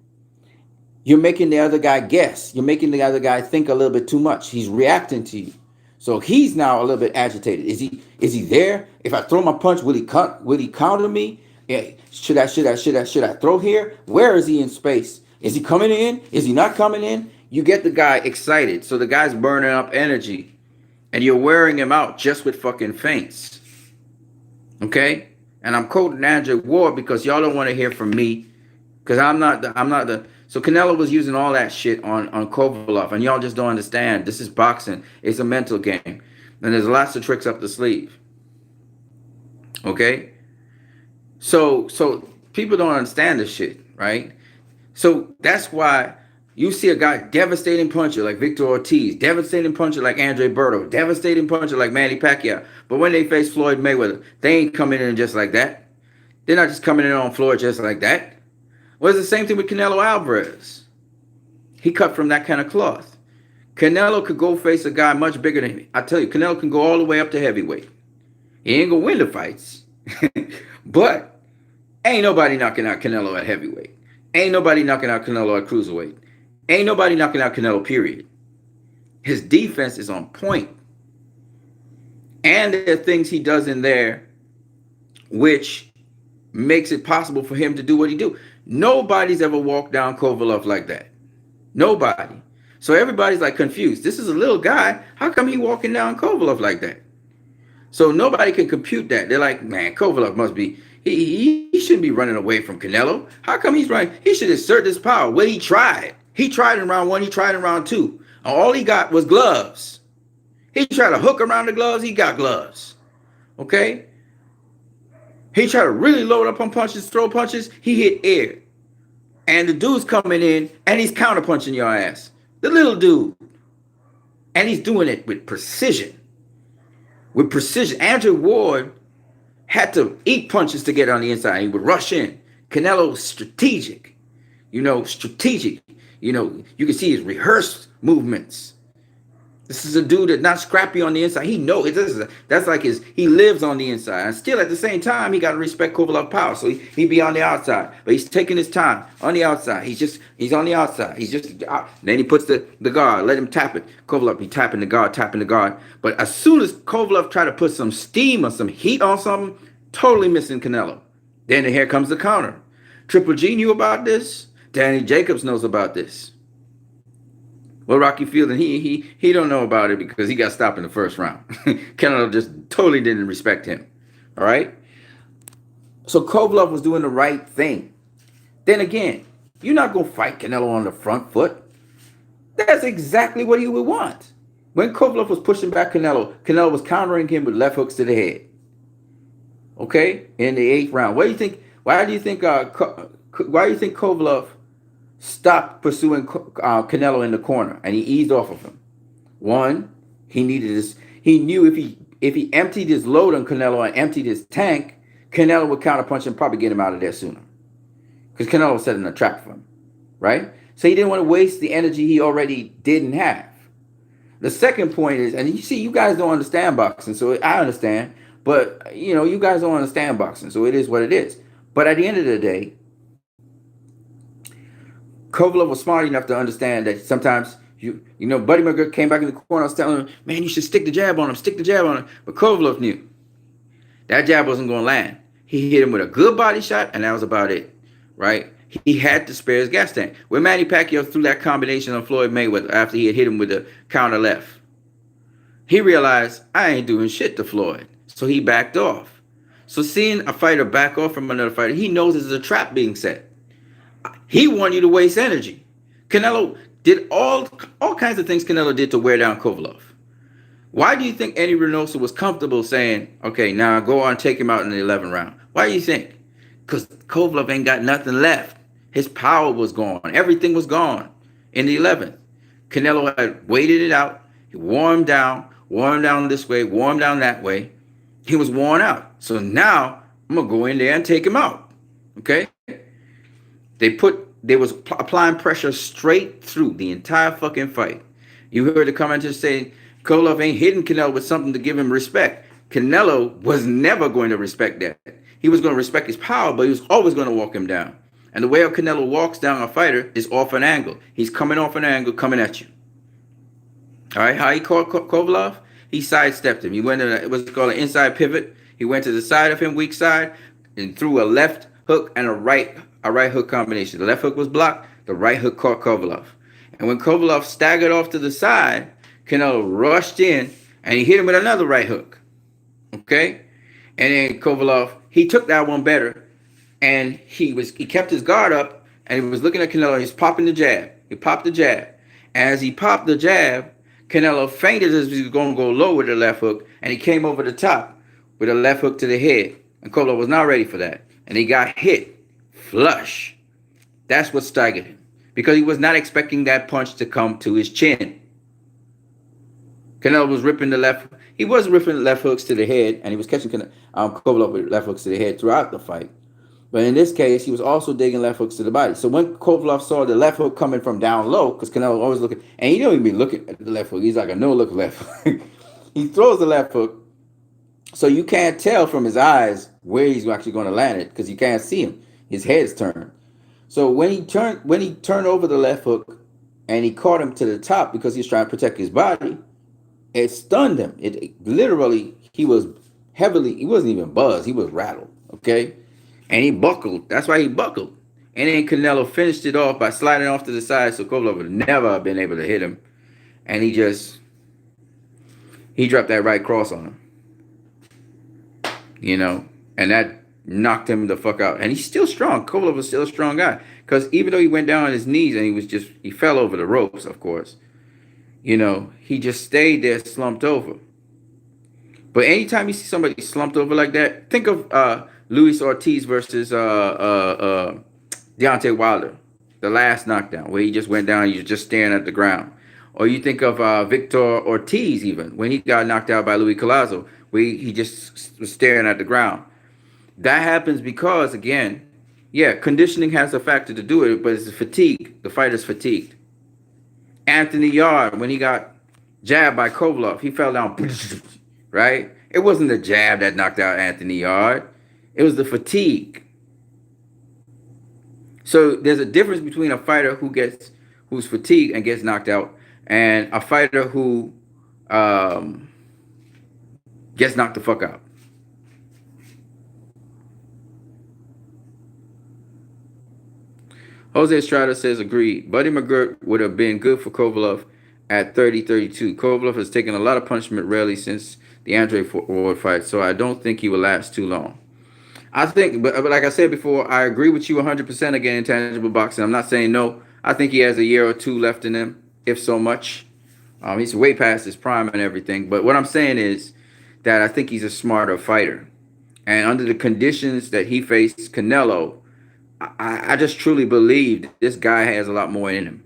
you're making the other guy guess. You're making the other guy think a little bit too much. He's reacting to you. So he's now a little bit agitated. Is he there? If I throw my punch, will he counter me? Yeah. Should I throw here? Where is he in space? Is he coming in? Is he not coming in? You get the guy excited. So the guy's burning up energy. And you're wearing him out just with fucking feints. Okay? And I'm quoting Andre Ward because y'all don't want to hear from me. Because I'm not the so Canelo was using all that shit on Kovalev, and y'all just don't understand. This is boxing. It's a mental game. And there's lots of tricks up the sleeve. Okay? So people don't understand this shit, right? So that's why you see a guy devastating puncher like Victor Ortiz, devastating puncher like Andre Berto, devastating puncher like Manny Pacquiao. But when they face Floyd Mayweather, they ain't coming in just like that. They're not just coming in on Floyd just like that. Well, it's the same thing with Canelo Alvarez. He cut from that kind of cloth. Canelo could go face a guy much bigger than him. I tell you, Canelo can go all the way up to heavyweight. He ain't gonna win the fights. But ain't nobody knocking out Canelo at heavyweight. Ain't nobody knocking out Canelo at cruiserweight. Ain't nobody knocking out Canelo, period. His defense is on point. And there are things he does in there which makes it possible for him to do what he do. Nobody's ever walked down Kovalev like that. Nobody. So everybody's like confused. This is a little guy. How come he walking down Kovalev like that? So nobody can compute that. They're like, man, Kovalev must be, he shouldn't be running away from Canelo. How come he's running? He should assert his power. Well, he tried. He tried in round 1. He tried in round 2. All he got was gloves. He tried to hook around the gloves. He got gloves. Okay? He tried to really load up on punches, throw punches. He hit air. And the dude's coming in and he's counterpunching your ass. The little dude. And he's doing it with precision. With precision. Andrew Ward had to eat punches to get on the inside. He would rush in. Canelo was strategic. Strategic. You can see his rehearsed movements. This is a dude that's not scrappy on the inside. He knows that's like he lives on the inside. And still at the same time, he got to respect Kovalev power. So he be on the outside. But he's taking his time on the outside. He's on the outside. He's just out. Then he puts the guard. Let him tap it. Kovalev, he tapping the guard. But as soon as Kovalev try to put some steam or some heat on something, totally missing Canelo. Then here comes the counter. Triple G knew about this. Danny Jacobs knows about this. Well, Rocky Fielding, he don't know about it because he got stopped in the first round. Canelo just totally didn't respect him. All right? So Kovalev was doing the right thing. Then again, you're not going to fight Canelo on the front foot. That's exactly what he would want. When Kovalev was pushing back Canelo was countering him with left hooks to the head. Okay? In the 8th round. Why do you think Kovalev stopped pursuing Canelo in the corner and he eased off of him? One, he needed this. He knew if he emptied his load on Canelo and emptied his tank, Canelo would counterpunch and probably get him out of there sooner. Because Canelo was setting a trap for him, right? So he didn't want to waste the energy he already didn't have. The second point is, and you see, you guys don't understand boxing, so I understand, but you guys don't understand boxing, so it is what it is. But at the end of the day, Kovalev was smart enough to understand that sometimes Buddy McGregor came back in the corner. I was telling him, man, you should stick the jab on him. But Kovalev knew that jab wasn't going to land. He hit him with a good body shot, and that was about it, right? He had to spare his gas tank. When Manny Pacquiao threw that combination on Floyd Mayweather after he had hit him with a counter left, he realized, I ain't doing shit to Floyd. So he backed off. So seeing a fighter back off from another fighter, he knows there's a trap being set. He wanted you to waste energy. Canelo did all kinds of things Canelo did to wear down Kovalev. Why do you think Eddie Reynoso was comfortable saying, okay, now go on, take him out in the 11th round? Why do you think? Because Kovalev ain't got nothing left. His power was gone. Everything was gone in the 11th. Canelo had waited it out. He wore him down this way, wore him down that way. He was worn out. So now I'm going to go in there and take him out. Okay? They was applying pressure straight through the entire fucking fight. You heard the commenters saying Kovalev ain't hitting Canelo with something to give him respect. Canelo was never going to respect that. He was going to respect his power, but he was always going to walk him down. And the way Canelo walks down a fighter is off an angle. He's coming off an angle, coming at you. All right, how he caught Kovalev? He sidestepped him. He went to it was called an inside pivot. He went to the side of him, weak side, and threw a left hook and a right hook combination. The left hook was blocked. The right hook caught Kovalev. And when Kovalev staggered off to the side, Canelo rushed in and he hit him with another right hook. Okay? And then Kovalev, he took that one better. And he kept his guard up and he was looking at Canelo. He's popping the jab. He popped the jab. As he popped the jab, Canelo feinted as he was going to go low with the left hook, and he came over the top with a left hook to the head. And Kovalev was not ready for that. And he got hit flush. That's what staggered him. Because he was not expecting that punch to come to his chin. Canelo was ripping the left. He was ripping left hooks to the head, and he was catching Kovalev with left hooks to the head throughout the fight. But in this case, he was also digging left hooks to the body. So when Kovalev saw the left hook coming from down low, because Canelo was always looking, and he don't even be looking at the left hook. He's like a no-look left hook. He throws the left hook, so you can't tell from his eyes where he's actually going to land it because you can't see him. His head's turned. So when he turned over the left hook and he caught him to the top because he was trying to protect his body, it stunned him. It literally, he wasn't even buzzed. He was rattled, okay? And he buckled. That's why he buckled. And then Canelo finished it off by sliding off to the side, so Kovalev would never have been able to hit him. And he dropped that right cross on him. You know, and that knocked him the fuck out. And he's still strong. Kovalev was still a strong guy. Because even though he went down on his knees and he fell over the ropes, of course, you know, he just stayed there slumped over. But anytime you see somebody slumped over like that, think of Luis Ortiz versus Deontay Wilder, the last knockdown, where he just went down, you're just staring at the ground. Or you think of Victor Ortiz, even, when he got knocked out by Luis Collazo, where he just was staring at the ground. That happens because, again, yeah, conditioning has a factor to do it, but it's fatigue. The fighter's fatigued. Anthony Yarde, when he got jabbed by Kovalev, he fell down, right? It wasn't the jab that knocked out Anthony Yarde. It was the fatigue. So there's a difference between a fighter who's fatigued and gets knocked out and a fighter who gets knocked the fuck out. Jose Estrada says, agreed. Buddy McGirt would have been good for Kovalev at 30-32. Kovalev has taken a lot of punishment rarely since the Andre Ward fight, so I don't think he will last too long. I think, but like I said before, I agree with you 100% again, intangible boxing. I'm not saying no. I think he has a year or two left in him, if so much. He's way past his prime and everything. But what I'm saying is that I think he's a smarter fighter. And under the conditions that he faced Canelo, I just truly believe this guy has a lot more in him.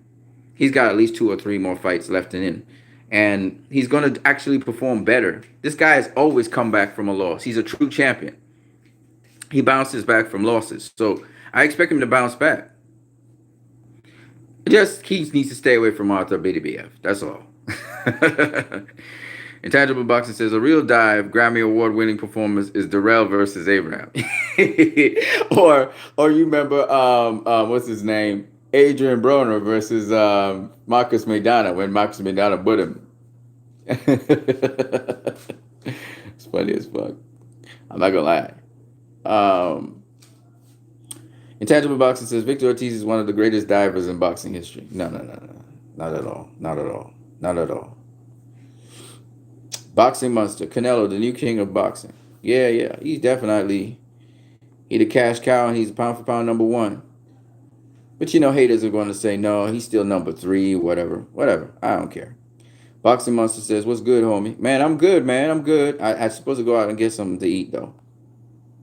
He's got at least 2 or 3 more fights left in him. And he's going to actually perform better. This guy has always come back from a loss. He's a true champion. He bounces back from losses. So I expect him to bounce back. Just he needs to stay away from Arthur BDBF. That's all. Intangible Boxing says, a real dive Grammy Award-winning performance is Darrell versus Abraham. or you remember, what's his name? Adrian Broner versus Marcus Maidana when Marcus Maidana put him. It's funny as fuck. I'm not going to lie. Intangible Boxing says, Victor Ortiz is one of the greatest divers in boxing history. No. Not at all. Not at all. Not at all. Boxing Monster, Canelo, the new king of boxing. Yeah. He's definitely, he the cash cow and he's pound for pound number 1. But you know, haters are going to say, no, he's still number 3, whatever. I don't care. Boxing Monster says, what's good, homie? Man, I'm good, man. I'm good. I'm supposed to go out and get something to eat, though.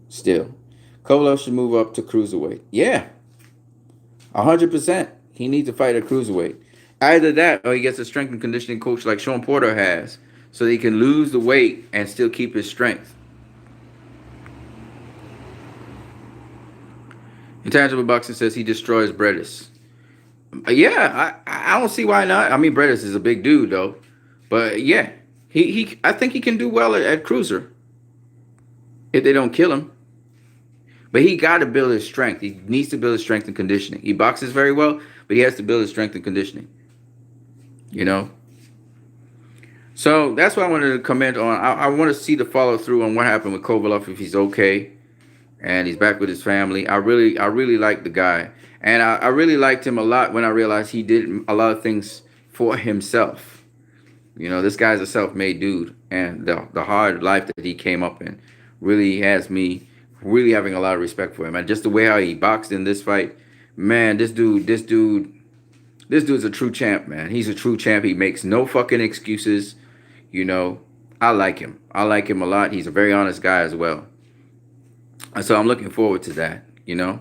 Still. Kovalev should move up to cruiserweight. Yeah. 100%. He needs to fight at cruiserweight. Either that or he gets a strength and conditioning coach like Sean Porter has so that he can lose the weight and still keep his strength. Intangible Boxing says he destroys Bredis. Yeah, I don't see why not. I mean, Bredis is a big dude though, but yeah, he I think he can do well at cruiser if they don't kill him. But he got to build his strength. He needs to build his strength and conditioning. He boxes very well, but he has to build his strength and conditioning. You know. So that's what I wanted to comment on. I want to see the follow through on what happened with Kovalev, if he's okay and he's back with his family. I really like the guy, and I really liked him a lot when I realized he did a lot of things for himself. You know, this guy's a self-made dude, and the hard life that he came up in really has me really having a lot of respect for him. And just the way how he boxed in this fight, man, this dude's a true champ, man. He's a true champ. He makes no fucking excuses. You know, I like him. I like him a lot. He's a very honest guy as well. And so I'm looking forward to that, you know.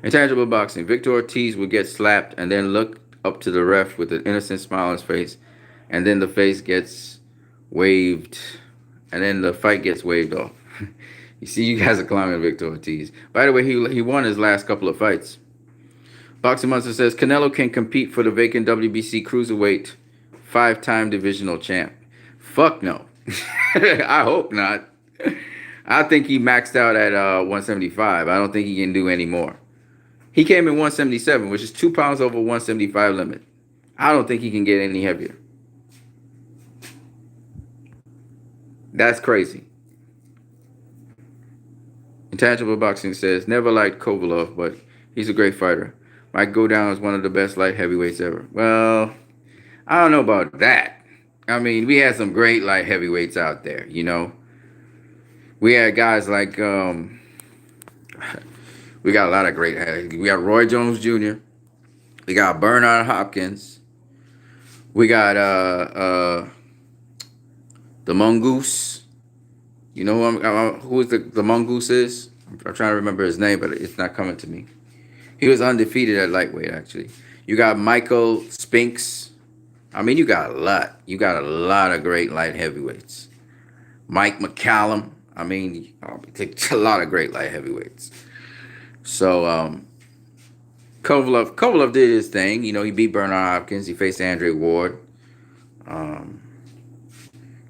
Intangible Boxing. Victor Ortiz will get slapped and then look up to the ref with an innocent smile on his face. And then the face gets waved. And then the fight gets waved off. You see, you guys are clowning Victor Ortiz. By the way, he won his last couple of fights. Boxing Monster says Canelo can compete for the vacant WBC cruiserweight 5-time divisional champ. Fuck no. I hope not. I think he maxed out at 175. I don't think he can do any more. He came in 177, which is 2 pounds over 175 limit. I don't think he can get any heavier. That's crazy. Intangible Boxing says, never liked Kovalev, but he's a great fighter. Might go down as one of the best light heavyweights ever. Well, I don't know about that. I mean, we had some great light heavyweights out there, you know. We had guys like, we got a lot of great, we got Roy Jones Jr., we got Bernard Hopkins, we got the Mongoose. You know who the Mongoose is? I'm trying to remember his name, but it's not coming to me. He was undefeated at lightweight, actually. You got Michael Spinks. I mean, you got a lot. You got a lot of great light heavyweights. Mike McCallum. I mean, a lot of great light heavyweights. So, Kovalev did his thing. You know, he beat Bernard Hopkins. He faced Andre Ward.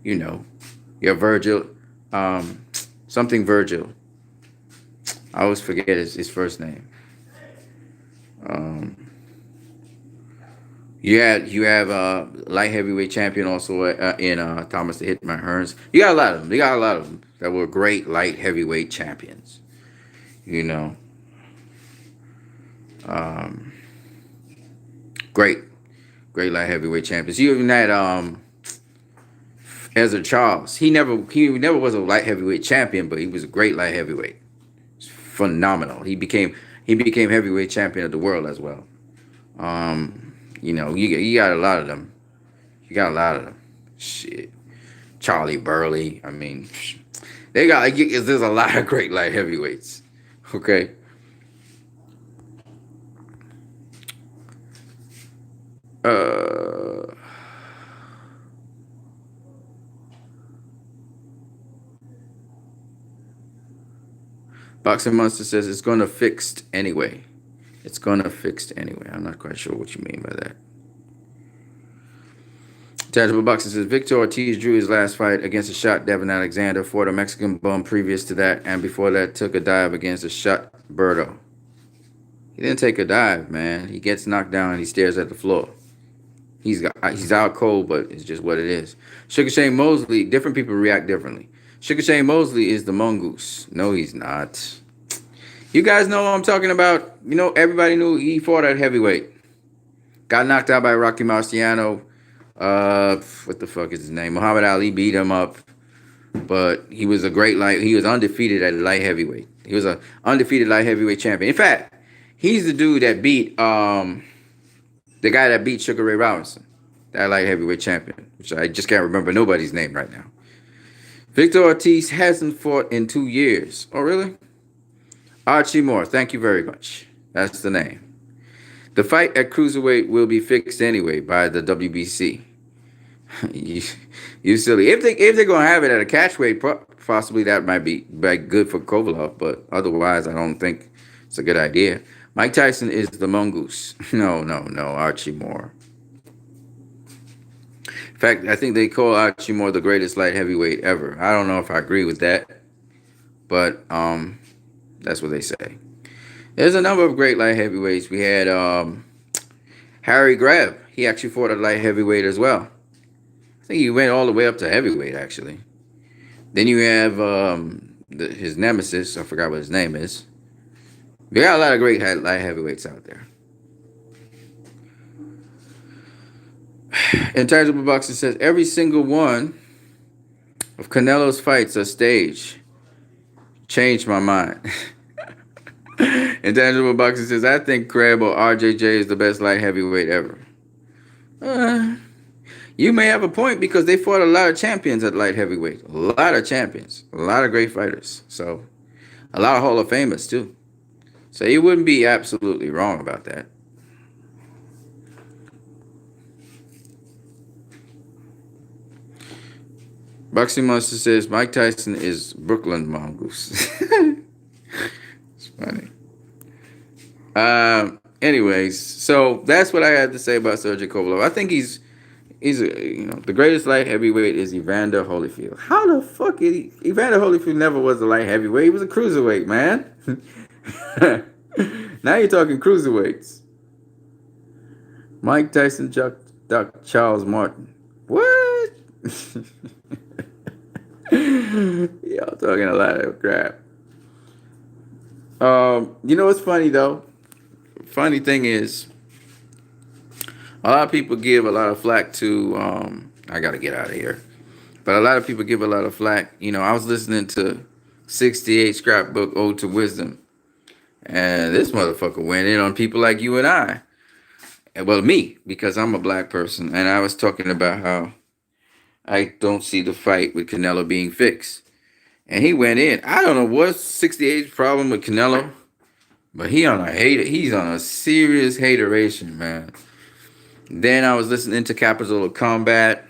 You know, you have Virgil. Something Virgil. I always forget his first name. You have light heavyweight champion also in Thomas the Hitman Hearns. You got a lot of them. You got a lot of them that were great light heavyweight champions. You know, great light heavyweight champions. You even had Ezra Charles. He never was a light heavyweight champion, but he was a great light heavyweight. It's phenomenal. He became heavyweight champion of the world as well. You know, you got a lot of them. You got a lot of them. Shit. Charlie Burley. I mean, there's a lot of great light heavyweights. Okay. Boxing Monster says it's going to fixed anyway. It's going to fixed anyway. I'm not quite sure what you mean by that. Tangible Boxing says Victor Ortiz drew his last fight against a shot Devin Alexander, fought a Mexican bum previous to that, and before that took a dive against a shot Berto. He didn't take a dive, man. He gets knocked down and he stares at the floor. He's out cold, but it's just what it is. Sugar Shane Mosley, different people react differently. Sugar Shane Mosley is the mongoose. No, he's not. You guys know what I'm talking about. You know, everybody knew he fought at heavyweight. Got knocked out by Rocky Marciano. What the fuck is his name? Muhammad Ali beat him up. But he was he was undefeated at light heavyweight. He was an undefeated light heavyweight champion. In fact, he's the dude that beat the guy that beat Sugar Ray Robinson, that light heavyweight champion, which I just can't remember nobody's name right now. Victor Ortiz hasn't fought in 2 years. Oh, really? Archie Moore, thank you very much. That's the name. The fight at cruiserweight will be fixed anyway by the WBC. you silly. If they're gonna have it at a catchweight, possibly that might be good for Kovalev, but otherwise, I don't think it's a good idea. Mike Tyson is the mongoose. No, no, no, Archie Moore. In fact, I think they call Archie Moore the greatest light heavyweight ever. I don't know if I agree with that, but that's what they say. There's a number of great light heavyweights. We had Harry Greb. He actually fought at light heavyweight as well. I think he went all the way up to heavyweight, actually. Then you have his nemesis. I forgot what his name is. We got a lot of great light heavyweights out there. Intangible Boxing says every single one of Canelo's fights are staged. Changed my mind. Intangible Boxing says I think Crab or RJJ is the best light heavyweight ever. You may have a point because they fought a lot of champions at light heavyweight. A lot of champions. A lot of great fighters. So, a lot of Hall of Famers, too. So, you wouldn't be absolutely wrong about that. Boxing Monster says Mike Tyson is Brooklyn Mongoose. It's funny. Anyways, so that's what I had to say about Sergey Kovalev. I think he's the greatest light heavyweight is Evander Holyfield. How the fuck is Evander Holyfield never was a light heavyweight? He was a cruiserweight, man. Now you're talking cruiserweights. Mike Tyson, Duck Charles Martin. What? Y'all talking a lot of crap. You know what's funny though? Funny thing is, a lot of people give a lot of flack to, I gotta get out of here. But a lot of people give a lot of flack. You know, I was listening to 68 Scrapbook Ode to Wisdom. And this motherfucker went in on people like you and I. Well, me, because I'm a black person. And I was talking about how I don't see the fight with Canelo being fixed. And he went in. I don't know what's 68's problem with Canelo. But he's on a serious hateration, man. Then I was listening to Capital of Combat.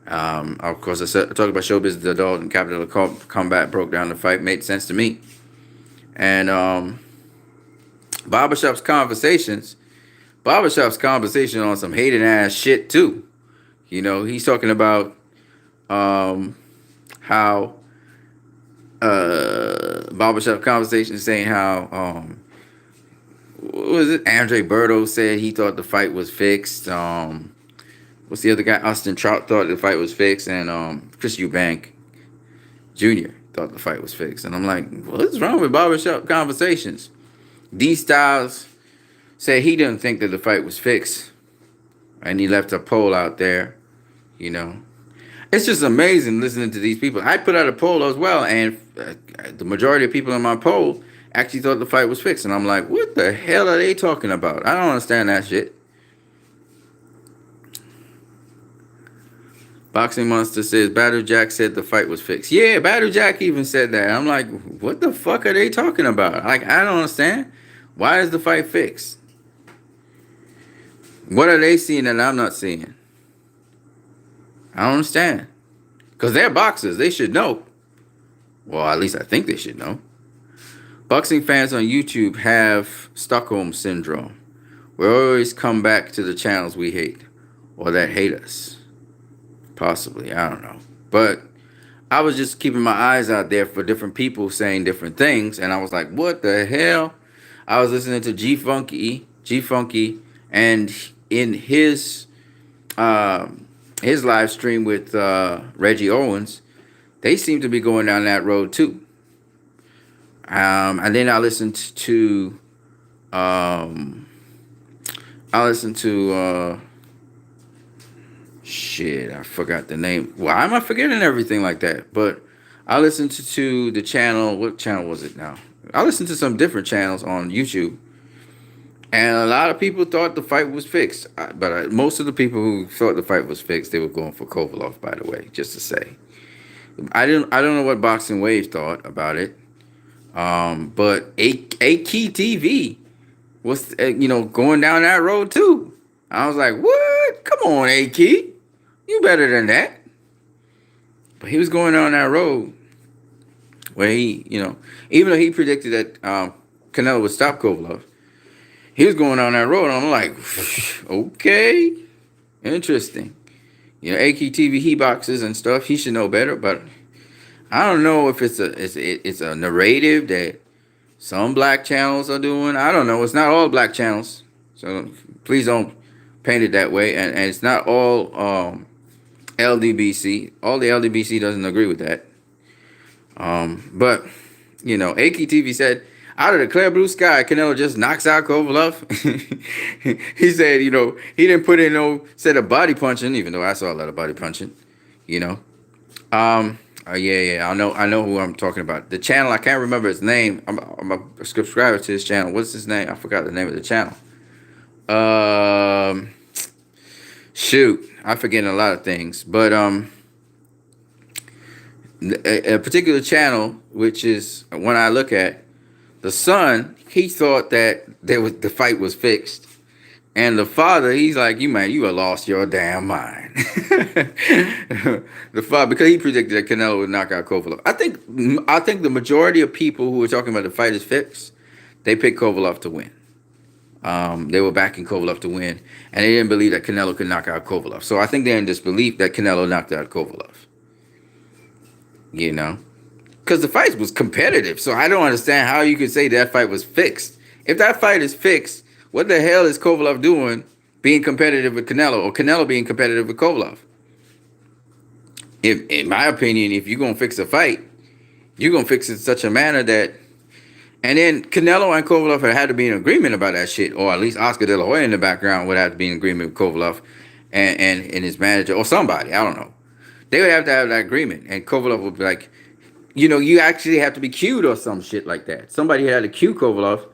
Of course, I talked about Showbiz the Adult, and Capital of Combat broke down the fight. Made sense to me. And Barbershop's conversation on some hating ass shit too. You know, he's talking about how Barbershop conversation saying how what was it? Andre Berto said he thought the fight was fixed. What's the other guy? Austin Trout thought the fight was fixed, and Chris Eubank Jr. thought the fight was fixed. And I'm like, what's wrong with Barbershop conversations? D Styles said he didn't think that the fight was fixed, and he left a poll out there. You know, it's just amazing listening to these people. I put out a poll as well, and the majority of people in my poll actually thought the fight was fixed. And I'm like, what the hell are they talking about? I don't understand that shit. Boxing Monster says, Battle Jack said the fight was fixed. Yeah, Battle Jack even said that. I'm like, what the fuck are they talking about? Like, I don't understand. Why is the fight fixed? What are they seeing that I'm not seeing? I don't understand. Because they're boxers. They should know. Well, at least I think they should know. Boxing fans on YouTube have Stockholm Syndrome. We always come back to the channels we hate. Or that hate us. Possibly. I don't know. But I was just keeping my eyes out there for different people saying different things. And I was like, what the hell? I was listening to G Funky. And in his live stream with Reggie Owens, they seem to be going down that road too. And then I listened to shit, I forgot the name. Why am I forgetting everything like that? But I listened to the channel. What channel was it now? I listened to some different channels on YouTube. And a lot of people thought the fight was fixed. But most of the people who thought the fight was fixed, they were going for Kovalev, by the way, just to say. I don't know what Boxing Wave thought about it. But A-Key TV was, going down that road too. I was like, what? Come on, A-Key. You better than that. But he was going down that road. where he, even though he predicted that Canelo would stop Kovalev, he was going on that road. And I'm like, okay, interesting. AKTV he boxes and stuff. He should know better, but I don't know if it's a narrative that some black channels are doing. I don't know. It's not all black channels, so please don't paint it that way. And it's not all LDBC. All the LDBC doesn't agree with that. But AKTV said, out of the clear blue sky, Canelo just knocks out Kovalev. He said, he didn't put in no set of body punching, even though I saw a lot of body punching. Yeah. I know who I'm talking about. The channel, I can't remember his name. I'm a subscriber to his channel. What's his name? I forgot the name of the channel. Shoot, I'm forgetting a lot of things. But a particular channel, which is one I look at, the son, he thought that the fight was fixed. And the father, he's like, you have lost your damn mind. The father, because he predicted that Canelo would knock out Kovalev. I think the majority of people who were talking about the fight is fixed, they picked Kovalev to win. They were backing Kovalev to win, and they didn't believe that Canelo could knock out Kovalev. So I think they're in disbelief that Canelo knocked out Kovalev. Because the fight was competitive. So I don't understand how you could say that fight was fixed. If that fight is fixed, what the hell is Kovalev doing being competitive with Canelo, or Canelo being competitive with Kovalev? In my opinion, if you're going to fix a fight, you're going to fix it in such a manner that... And then Canelo and Kovalev had to be in agreement about that shit, or at least Oscar De La Hoya in the background would have to be in agreement with Kovalev and his manager, or somebody, I don't know. They would have to have that agreement, and Kovalev would be like, you actually have to be cued or some shit like that. Somebody had to cue Kovalev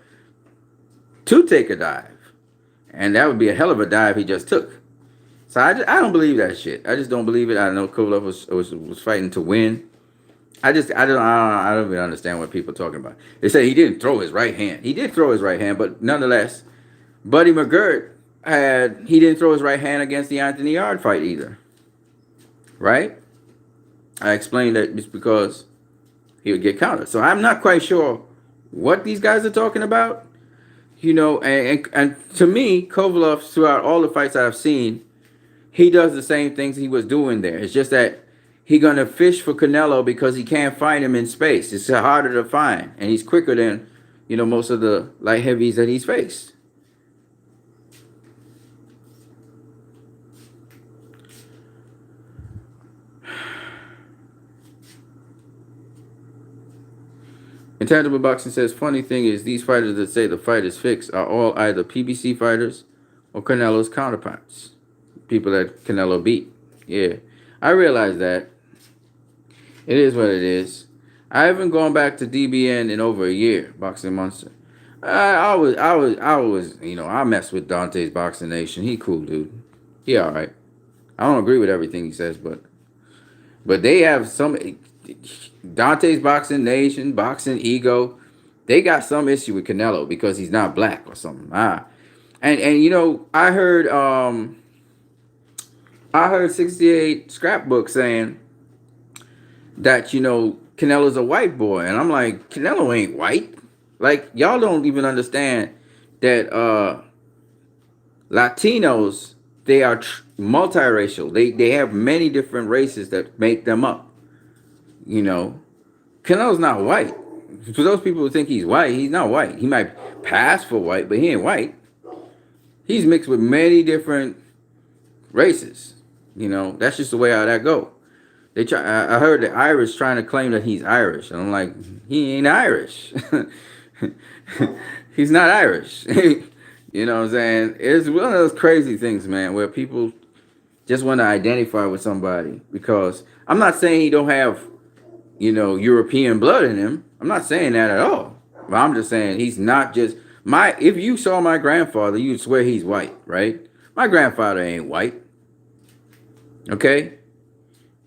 to take a dive, and that would be a hell of a dive he just took. So I don't believe that shit. I just don't believe it. I know Kovalev was fighting to win. I don't even understand what people are talking about. They say he didn't throw his right hand. He did throw his right hand, but nonetheless, Buddy McGirt he didn't throw his right hand against the Anthony Yard fight either. Right? I explained that it's because he would get countered. So I'm not quite sure what these guys are talking about. And to me, Kovalev, throughout all the fights I've seen, he does the same things he was doing there. It's just that he's going to fish for Canelo because he can't find him in space. It's harder to find. And he's quicker than, most of the light heavies that he's faced. Intangible Boxing says, funny thing is, these fighters that say the fight is fixed are all either PBC fighters or Canelo's counterparts. People that Canelo beat. Yeah, I realize that. It is what it is. I haven't gone back to DBN in over a year, Boxing Monster. I mess with Dante's Boxing Nation. He cool, dude. He all right. I don't agree with everything he says, but they have some... Dante's Boxing Nation, Boxing Ego, they got some issue with Canelo because he's not black or something. And I heard 68 Scrapbook saying that Canelo's a white boy, and I'm like, Canelo ain't white. Like, y'all don't even understand that Latinos, they are multiracial. They have many different races that make them up. Canelo's not white. For those people who think he's white, he's not white. He might pass for white, but he ain't white. He's mixed with many different races. That's just the way how that go. I heard the Irish trying to claim that he's Irish, and I'm like, he ain't Irish. He's not Irish. You know what I'm saying? It's one of those crazy things, man, where people just want to identify with somebody. Because I'm not saying he don't have, European blood in him. I'm not saying that at all. But I'm just saying he's not just... If you saw my grandfather, you'd swear he's white, right? My grandfather ain't white. Okay?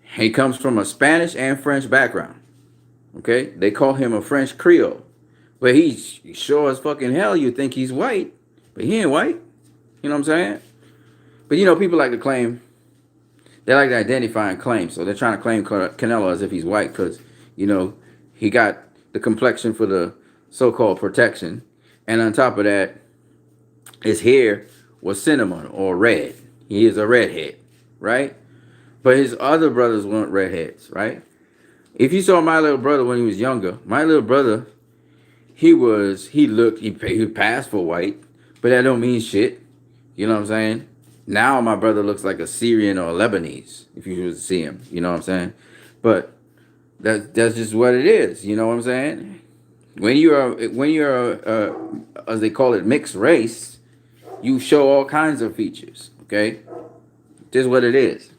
He comes from a Spanish and French background. Okay? They call him a French Creole. But he's sure as fucking hell you think he's white. But he ain't white. You know what I'm saying? But people like to claim... They like to identify and claim. So they're trying to claim Canelo as if he's white because, He got the complexion for the so-called protection, and on top of that, his hair was cinnamon or red. He is a redhead, right? But his other brothers weren't redheads, right? If you saw my little brother when he was younger, my little brother, he passed for white, but that don't mean shit. You know what I'm saying? Now my brother looks like a Syrian or a Lebanese, if you was to see him. You know what I'm saying? But that's just what it is. You know what I'm saying? When you're as they call it, mixed race, you show all kinds of features. Okay, this is what it is.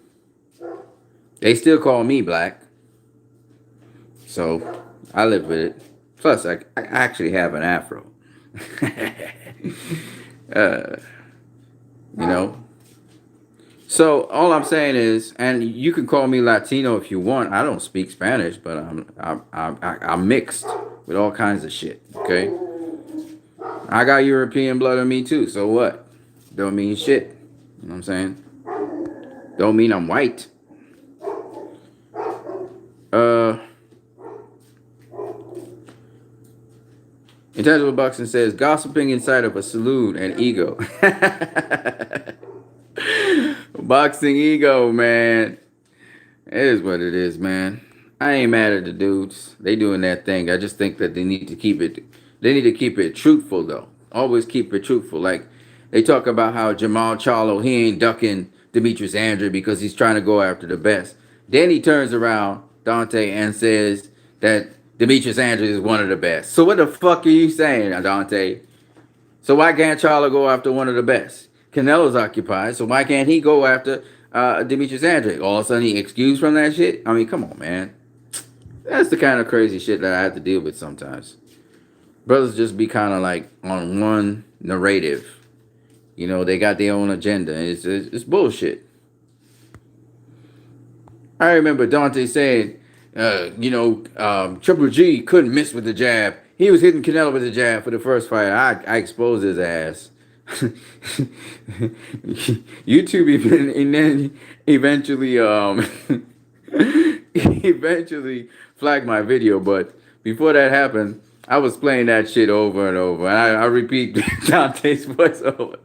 They still call me black, so I live with it. Plus, I actually have an afro. uh, you know. So all I'm saying is, and you can call me Latino if you want. I don't speak Spanish, but I'm mixed with all kinds of shit. Okay, I got European blood in me too. So what? Don't mean shit. You know what I'm saying? Don't mean I'm white. Intangible Boxing says gossiping inside of a saloon and ego. Boxing ego, man. It is what it is, man. I ain't mad at the dudes. They doing that thing. I just think that they need to keep it. They need to keep it truthful, though. Always keep it truthful. Like they talk about how Jamal Charlo, he ain't ducking Demetrius Andrew because he's trying to go after the best. Then he turns around, Dante, and says that Demetrius Andrew is one of the best. So what the fuck are you saying, Dante? So why can't Charlo go after one of the best? Canelo's occupied, so why can't he go after Demetrius Andrew? All of a sudden he excused from that shit? I mean, come on, man. That's the kind of crazy shit that I have to deal with sometimes. Brothers just be kind of like on one narrative. You know, they got their own agenda. It's bullshit. I remember Dante saying, Triple G couldn't miss with the jab. He was hitting Canelo with the jab for the first fight. I exposed his ass. YouTube eventually eventually flagged my video, but before that happened, I was playing that shit over and over, and I repeat Dante's voice over.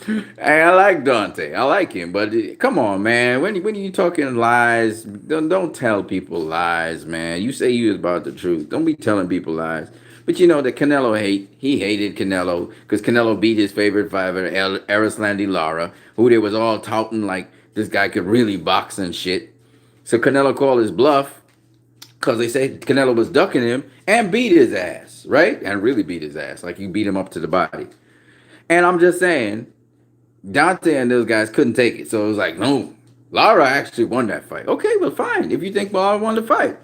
Hey, I like Dante. I like him, but come on, man. When you talking lies, don't tell people lies, man. You say you was about the truth. Don't be telling people lies. But you know that Canelo he hated Canelo because Canelo beat his favorite fighter, Erislandy Lara, who they was all touting like this guy could really box and shit. So Canelo called his bluff because they say Canelo was ducking him and beat his ass, right? And really beat his ass, like you beat him up to the body. And I'm just saying, Dante and those guys couldn't take it. So it was like, no, Lara actually won that fight. Okay, well, fine. If you think Lara won the fight.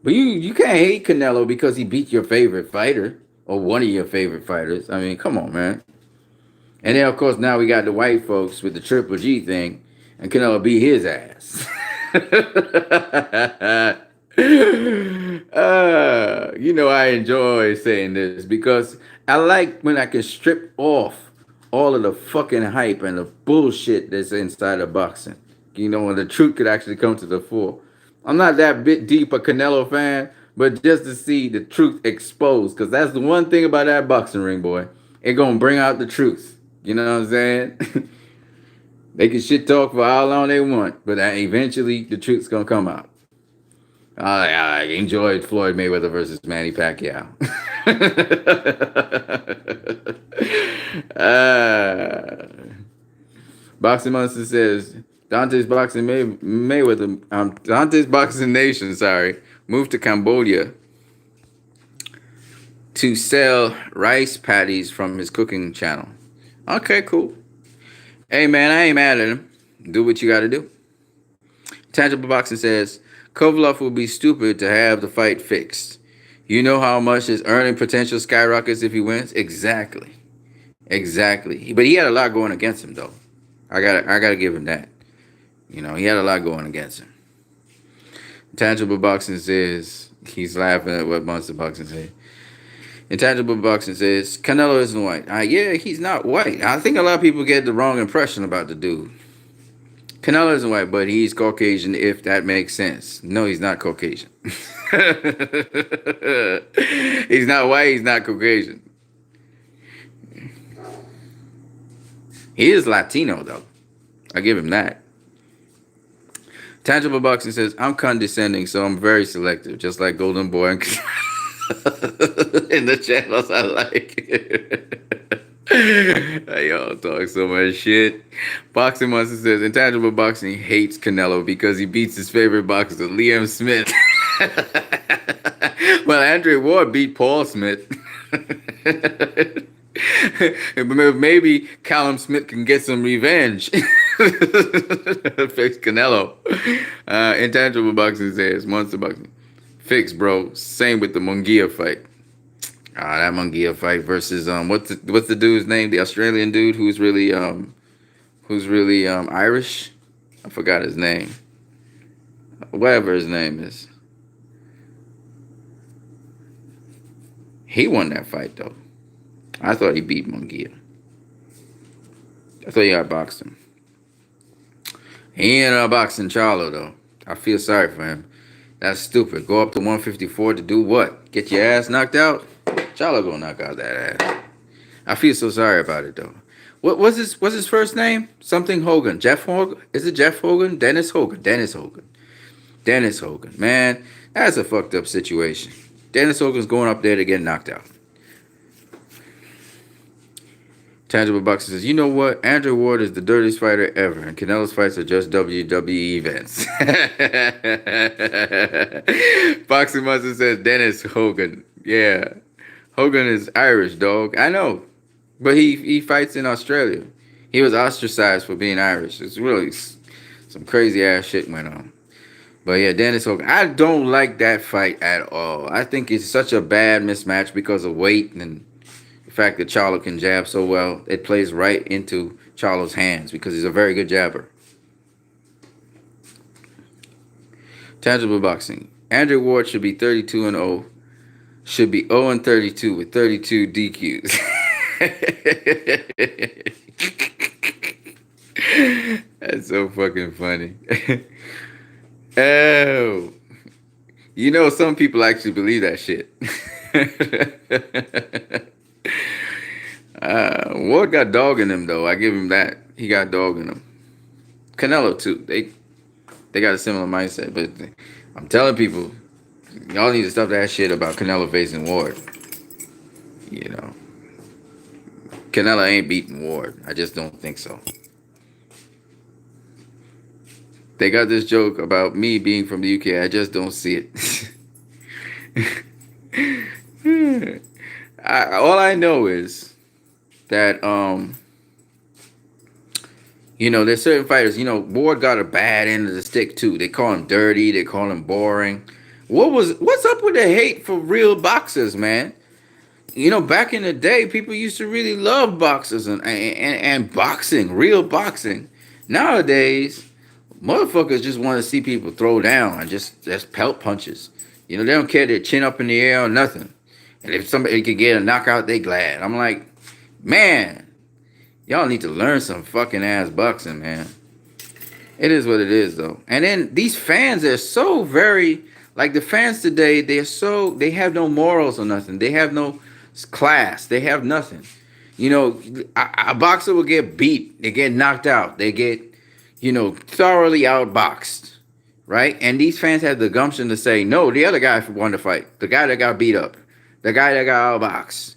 But you can't hate Canelo because he beat your favorite fighter or one of your favorite fighters. I mean, come on, man. And then, of course, now we got the white folks with the Triple G thing, and Canelo beat his ass. I enjoy saying this because I like when I can strip off all of the fucking hype and the bullshit that's inside of boxing. You know, when the truth could actually come to the fore. I'm not that bit deep a Canelo fan, but just to see the truth exposed, because that's the one thing about that boxing ring, boy. It gonna bring out the truth. You know what I'm saying? They can shit talk for how long they want, but eventually the truth's gonna come out. I enjoyed Floyd Mayweather versus Manny Pacquiao. Boxing Monster says Dante's Boxing Mayweather, Dante's Boxing Nation, moved to Cambodia to sell rice patties from his cooking channel. Okay, cool. Hey, man, I ain't mad at him. Do what you got to do. Tangible Boxing says Kovalev will be stupid to have the fight fixed. You know how much his earning potential skyrockets if he wins? Exactly. But he had a lot going against him, though. I gotta give him that. You know, he had a lot going against him. Intangible Boxing says, he's laughing at what Monster Boxing said. Intangible Boxing says, Canelo isn't white. Yeah, he's not white. I think a lot of people get the wrong impression about the dude. Canelo isn't white, but he's Caucasian, if that makes sense. No, he's not Caucasian. He's not white, he's not Caucasian. He is Latino, though. I give him that. Tangible Boxing says, I'm condescending, so I'm very selective, just like Golden Boy and in the channels I like. Y'all talk so much shit. Boxing Monster says, Intangible Boxing hates Canelo because he beats his favorite boxer, Liam Smith. Well, Andre Ward beat Paul Smith. Maybe Callum Smith can get some revenge. Fix Canelo. Intangible Boxing says, Monster Boxing. Fix, bro. Same with the Munguia fight. That Munguia fight versus what's the dude's name? The Australian dude who's really Irish. I forgot his name. Whatever his name is. He won that fight though. I thought he beat Munguia. I thought he outboxed him. He ain't outboxing Charlo though. I feel sorry for him. That's stupid. Go up to 154 to do what? Get your ass knocked out? Charlo gonna knock out that ass. I feel so sorry about it though. What's his first name? Something Hogan. Jeff Hogan? Is it Jeff Hogan? Dennis Hogan. Dennis Hogan. Dennis Hogan. Man, that's a fucked up situation. Dennis Hogan's going up there to get knocked out. Tangible Boxer says, you know what? Andrew Ward is the dirtiest fighter ever, and Canelo's fights are just WWE events. Boxing Monster says, Dennis Hogan. Yeah. Hogan is Irish, dog. I know. But he fights in Australia. He was ostracized for being Irish. It's really some crazy ass shit went on. But yeah, Dennis Hogan. I don't like that fight at all. I think it's such a bad mismatch because of weight and the fact that Charlo can jab so well. It plays right into Charlo's hands because he's a very good jabber. Tangible Boxing. Andrew Ward should be 32-0. Should be 0-32 with 32 DQs. That's so fucking funny. Oh. You know, some people actually believe that shit. Ward got dog in him, though. I give him that. He got dog in him. Canelo, too. They got a similar mindset. But I'm telling people, y'all need to stop that shit about Canelo facing Ward. You know. Canelo ain't beating Ward. I just don't think so. They got this joke about me being from the UK. I just don't see it. All I know is that, you know, there's certain fighters, you know, Ward got a bad end of the stick, too. They call him dirty. They call him boring. What's up with the hate for real boxers, man? You know, back in the day, people used to really love boxers and boxing, real boxing. Nowadays, motherfuckers just want to see people throw down and just pelt punches. You know, they don't care their chin up in the air or nothing. And if somebody can get a knockout, they glad. I'm like, man, y'all need to learn some fucking ass boxing, man. It is what it is, though. And then these fans, they're so very, like the fans today, they have no morals or nothing. They have no class. They have nothing. You know, a boxer will get beat. They get knocked out. They get, you know, thoroughly outboxed, right? And these fans have the gumption to say, no, the other guy won the fight. The guy that got beat up. The guy that got outboxed.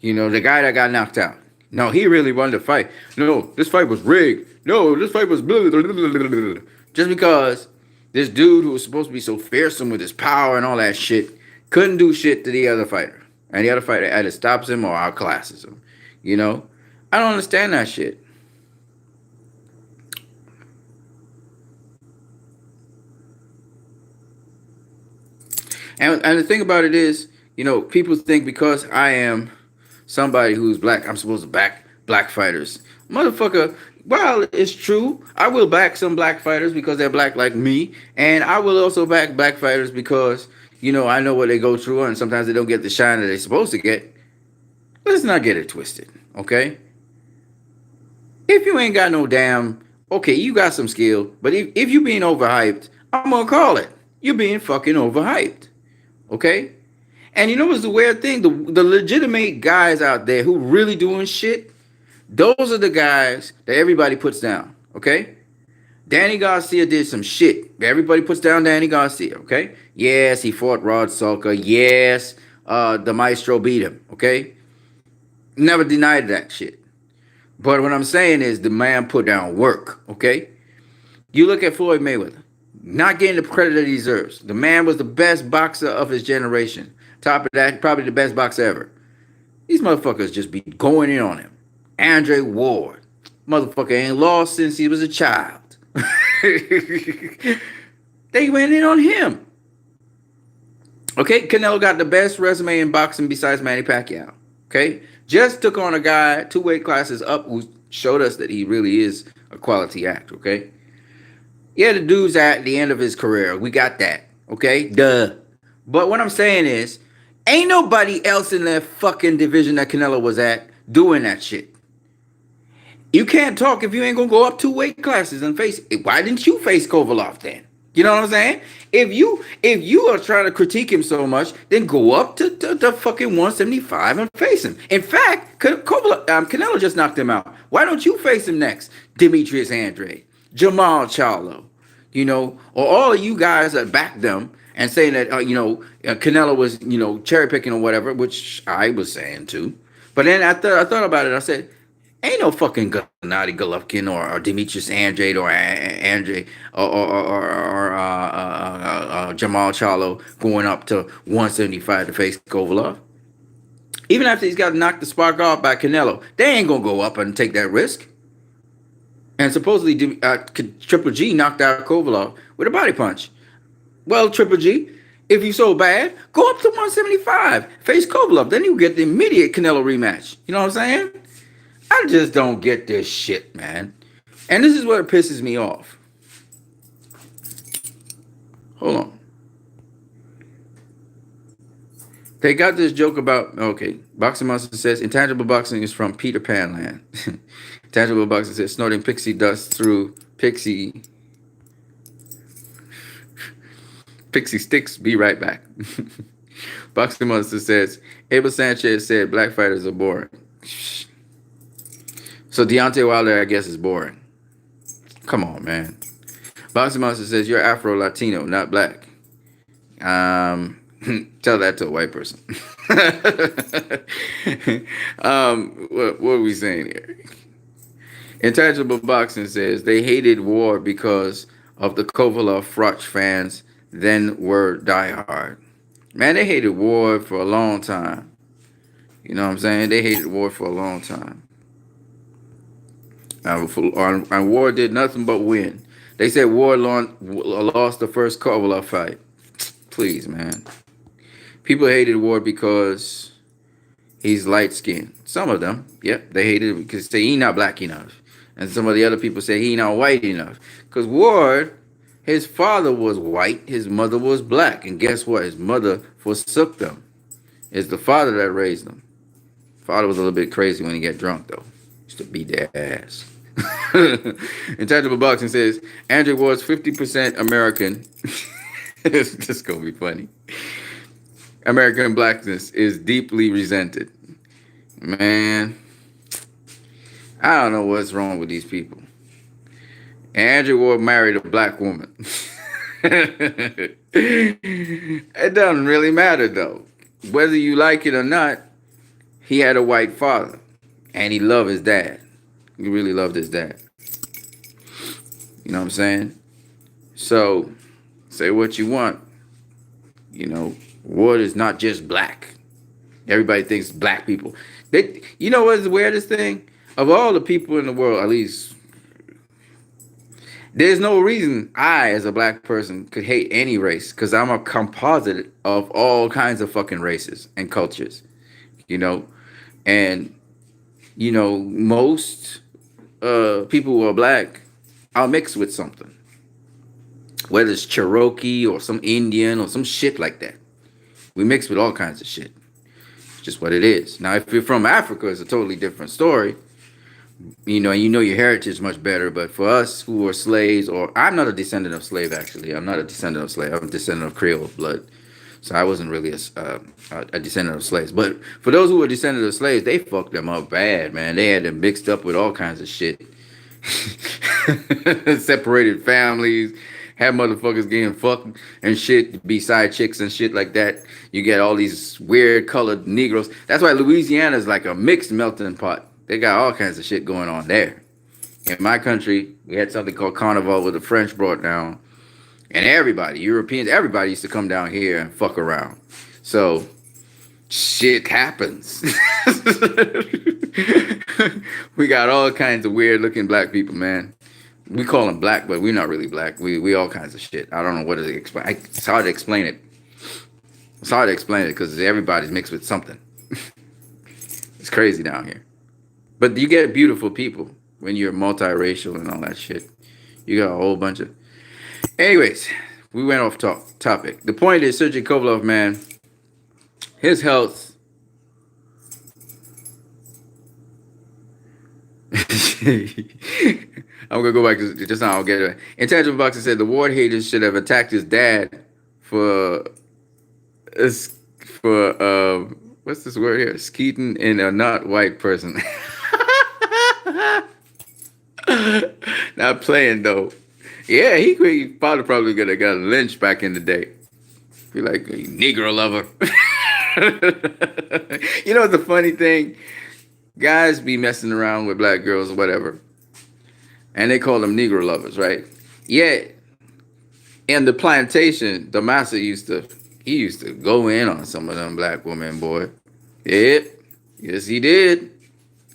You know, the guy that got knocked out. No, he really won the fight. No, this fight was rigged. No, this fight was blah, blah, blah, blah, blah. Just because this dude who was supposed to be so fearsome with his power and all that shit couldn't do shit to the other fighter. And the other fighter either stops him or outclasses him. You know? I don't understand that shit. And the thing about it is, you know, people think because I am somebody who's black, I'm supposed to back black fighters. Motherfucker, while it's true, I will back some black fighters because they're black like me. And I will also back black fighters because, you know, I know what they go through and sometimes they don't get the shine that they're supposed to get. Let's not get it twisted, okay? If you ain't got no damn okay, you got some skill, but if you being overhyped, I'm gonna call it. You're being fucking overhyped. Okay? And you know what's the weird thing? The legitimate guys out there who really doing shit, those are the guys that everybody puts down. Okay? Danny Garcia did some shit. Everybody puts down Danny Garcia, okay? Yes, he fought Rod Sulker. Yes, the Maestro beat him, okay? Never denied that shit. But what I'm saying is the man put down work, okay? You look at Floyd Mayweather, not getting the credit that he deserves. The man was the best boxer of his generation. Top of that, probably the best boxer ever. These motherfuckers just be going in on him. Andre Ward, motherfucker ain't lost since he was a child. They went in on him. Okay, Canelo got the best resume in boxing besides Manny Pacquiao. Okay, just took on a guy 2 weight classes up who showed us that he really is a quality act. Okay, yeah, the dude's at the end of his career. We got that. Okay, duh. But what I'm saying is, ain't nobody else in that fucking division that Canelo was at doing that shit. You can't talk if you ain't gonna go up 2 weight classes and face. Why didn't you face Kovalev then? You know what I'm saying? If you are trying to critique him so much, then go up to the fucking 175 and face him. In fact, Canelo just knocked him out. Why don't you face him next? Demetrius Andrade, Jamal Charlo, or all of you guys that back them and saying that Canelo was cherry picking or whatever, which I was saying too. But then I thought about it. I said, ain't no fucking Gennady Golovkin or Demetrius Andrade or Andre or Jamal Charlo going up to 175 to face Kovalev. Even after he's got knocked the spark off by Canelo, they ain't gonna go up and take that risk. And supposedly Triple G knocked out Kovalev with a body punch. Well, Triple G, if you so bad, go up to 175, face Kovalev. Then you get the immediate Canelo rematch. You know what I'm saying? I just don't get this shit, man. And this is what pisses me off. Hold on. They got this joke about, okay, Boxing Monster says, intangible boxing is from Peter Pan land. Intangible boxing says, snorting pixie dust through pixie sticks, be right back. Boxing Monster says, Abel Sanchez said black fighters are boring. So Deontay Wilder, I guess, is boring. Come on, man. Boxing Monster says, you're Afro-Latino, not black. Tell that to a white person. What are we saying here? Intangible Boxing says, they hated war because of the Kovalev Froch fans, then were diehard. Man, they hated war for a long time. You know what I'm saying? They hated war for a long time. And War did nothing but win. They said War lost the first Kovalev fight. Please, man. People hated War because he's light-skinned. Some of them, yep, they hated it because they say he not black enough. And some of the other people say he not white enough. Because Ward, his father was white, his mother was black. And guess what? His mother forsook them. It's the father that raised them. Father was a little bit crazy when he got drunk, though. Used to beat their ass. Intangible Boxing says, Andrew Ward's 50% American. It's just going to be funny. American blackness is deeply resented. Man, I don't know what's wrong with these people. Andrew Ward married a black woman. It doesn't really matter, though. Whether you like it or not, he had a white father. And he loved his dad. He really loved his dad. You know what I'm saying? So, say what you want. Ward is not just black. Everybody thinks black people. You know what's the weirdest thing? Of all the people in the world, at least, there's no reason I, as a black person, could hate any race. Because I'm a composite of all kinds of fucking races and cultures. And, most people who are black are mixed with something. Whether it's Cherokee or some Indian or some shit like that. We mix with all kinds of shit. It's just what it is. Now, if you're from Africa, it's a totally different story. You know your heritage much better. But for us who are slaves, or I'm not a descendant of slave actually. I'm not a descendant of slave. I'm a descendant of Creole blood. So I wasn't really a descendant of slaves. But for those who were descendants of slaves, they fucked them up bad, man. They had them mixed up with all kinds of shit. Separated families, have motherfuckers getting fucked and shit, be side chicks and shit like that. You get all these weird colored Negroes. That's why Louisiana is like a mixed melting pot. They got all kinds of shit going on there. In my country, we had something called Carnival with the French brought down. And everybody, Europeans, everybody used to come down here and fuck around. So shit happens. We got all kinds of weird looking black people, man. We call them black, but we're not really black. We all kinds of shit. I don't know what to explain. It's hard to explain it. It's hard to explain it because everybody's mixed with something. It's crazy down here. But you get beautiful people when you're multiracial and all that shit. You got a whole bunch of... Anyways, we went off topic. The point is, Sergey Kovalev, man, his health... I'm gonna go back to just now. I'll get it. Intangible Boxer said the Ward haters should have attacked his dad for what's this word here? Skeeting in a not white person. Not playing though. Yeah, he probably could have got lynched back in the day. Be like a Negro lover. You know the funny thing? Guys be messing around with black girls or whatever, and they call them Negro lovers, right? Yeah. In the plantation, the master used to go in on some of them black women, boy. Yep. Yes, he did.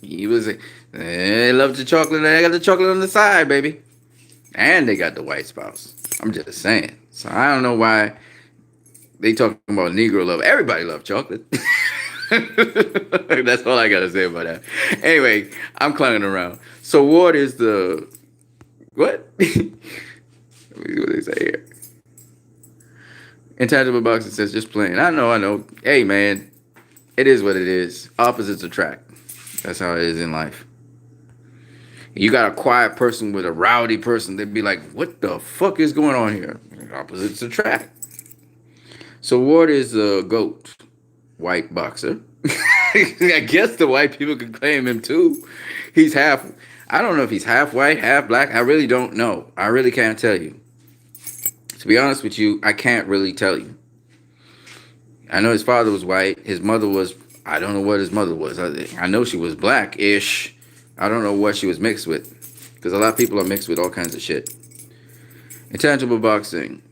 He was they love the chocolate. They got the chocolate on the side, baby. And they got the white spouse. I'm just saying. So I don't know why they talking about Negro love. Everybody loves chocolate. That's all I gotta say about that. Anyway, I'm clowning around. So Ward is the what? Let me see what they say here. Intangible Boxing says just playing. I know. Hey man, it is what it is. Opposites attract. That's how it is in life. You got a quiet person with a rowdy person, they'd be like, what the fuck is going on here? Opposites attract. So Ward is a GOAT. White boxer. I guess the white people can claim him too. He's half, I don't know if he's half white, half black. I really don't know. I really can't tell you. To be honest with you, I can't really tell you. I know his father was white. His mother was, I don't know what his mother was. I know she was black-ish. I don't know what she was mixed with. Because a lot of people are mixed with all kinds of shit. Intangible Boxing.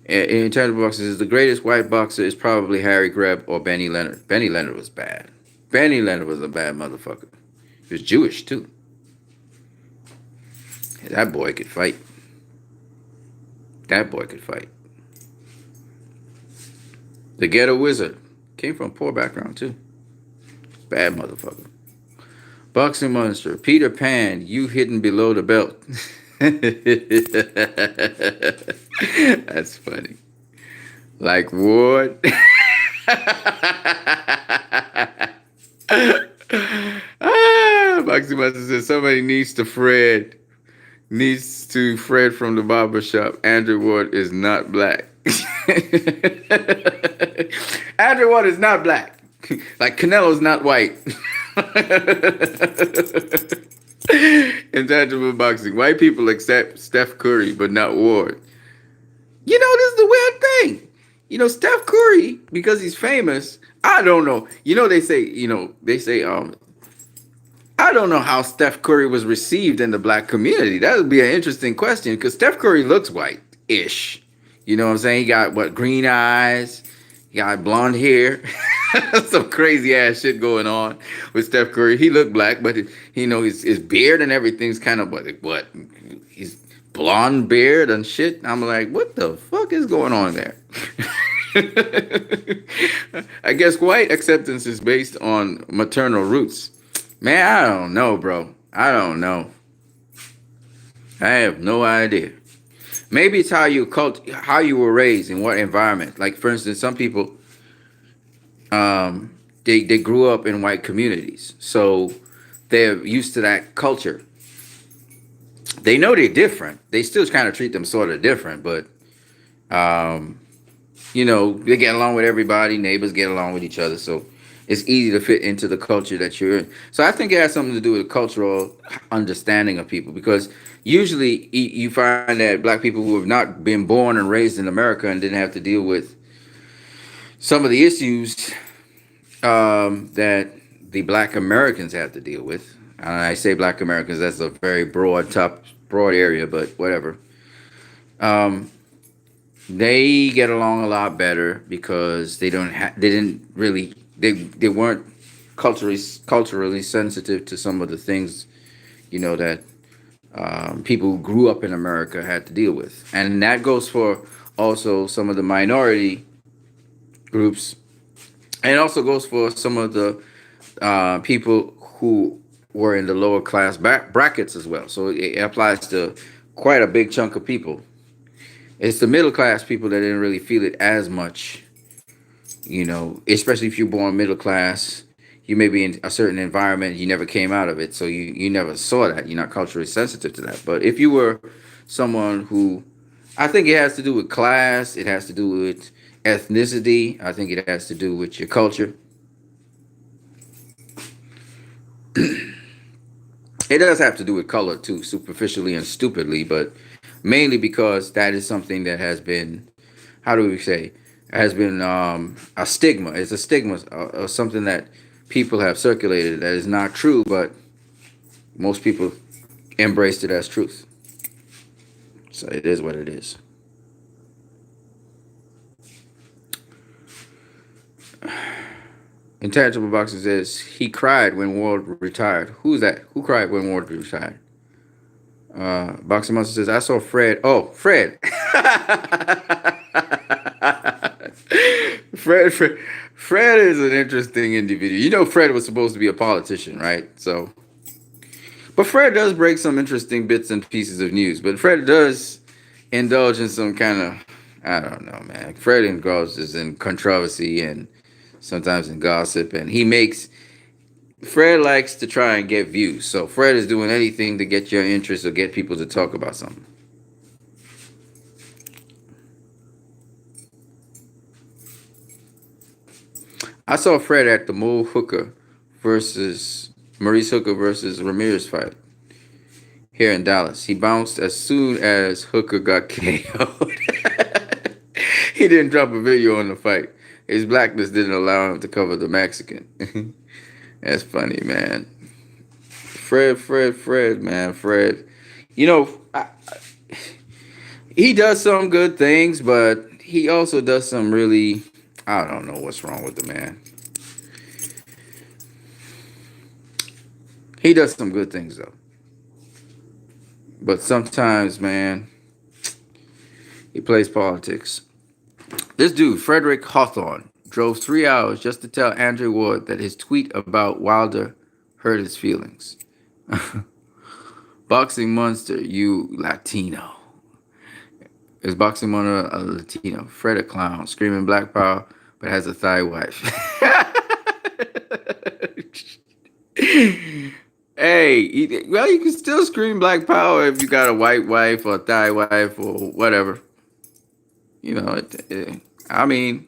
Intangible Boxing says the greatest white boxer is probably Harry Greb or Benny Leonard. Benny Leonard was bad. Benny Leonard was a bad motherfucker. He was Jewish too. That boy could fight. That boy could fight. The Ghetto Wizard came from a poor background too. Bad motherfucker. Boxing Monster. Peter Pan, you hidden below the belt. That's funny. Like Ward. Boxing Monster says somebody needs to Fred from the barber shop. Andrew Ward is not black. Andrew Ward is not black. Like Canelo's not white. Intangible Boxing. White people accept Steph Curry, but not Ward. You know, this is the weird thing. You know, Steph Curry, because he's famous, I don't know. You know, they say, I don't know how Steph Curry was received in the black community. That would be an interesting question, because Steph Curry looks white-ish. You know what I'm saying? He got, green eyes. He got blonde hair. Some crazy ass shit going on with Steph Curry. He looked black, but his beard and everything's kind of what? He's blonde beard and shit. I'm like, what the fuck is going on there? I guess white acceptance is based on maternal roots. Man, I don't know, bro. I don't know. I have no idea. Maybe it's how you were raised, in what environment. Like, for instance, some people, they grew up in white communities. So they're used to that culture. They know they're different. They still kind of treat them sort of different, but um, they get along with everybody. Neighbors get along with each other, so it's easy to fit into the culture that you're in. So I think it has something to do with cultural understanding of people, because usually you find that black people who have not been born and raised in America and didn't have to deal with some of the issues that the black Americans have to deal with. And I say black Americans, that's a very broad area, but whatever. Um, they get along a lot better because they didn't really, they weren't culturally sensitive to some of the things, that people who grew up in America had to deal with. And that goes for also some of the minority groups, and it also goes for some of the people who were in the lower class brackets as well. So it applies to quite a big chunk of people. It's the middle class people that didn't really feel it as much, especially if you're born middle class. You may be in a certain environment, you never came out of it, so you never saw that. You're not culturally sensitive to that. But if you were someone who, I think it has to do with class, it has to do with ethnicity, I think it has to do with your culture. It does have to do with color too, superficially and stupidly, but mainly because that is something that has been, how do we say, has been a stigma. It's a stigma, something that people have circulated that is not true, but most people embraced it as truth. So it is what it is. Intangible Boxer says he cried when Ward retired. Who's that? Who cried when Ward retired? Boxing Monster says I saw Fred. Oh, Fred. Fred is an interesting individual. Fred was supposed to be a politician, right? But Fred does break some interesting bits and pieces of news. But Fred does indulge in some kind of, I don't know, man. Fred indulges in controversy and sometimes in gossip, and Fred likes to try and get views. So Fred is doing anything to get your interest or get people to talk about something. I saw Fred at the Maurice Hooker versus Ramirez fight here in Dallas. He bounced as soon as Hooker got KO'd. He didn't drop a video on the fight. His blackness didn't allow him to cover the Mexican. That's funny, man. Fred, man. Fred. He does some good things, but he also does some really, I don't know what's wrong with the man. He does some good things, though. But sometimes, man, he plays politics. This dude, Frederick Hawthorne, drove 3 hours just to tell Andre Ward that his tweet about Wilder hurt his feelings. Boxing Monster, you Latino. Is Boxing Monster a Latino? Fred a clown, screaming black power, but has a Thai wife. Hey, you can still scream black power if you got a white wife or a Thai wife or whatever. I mean,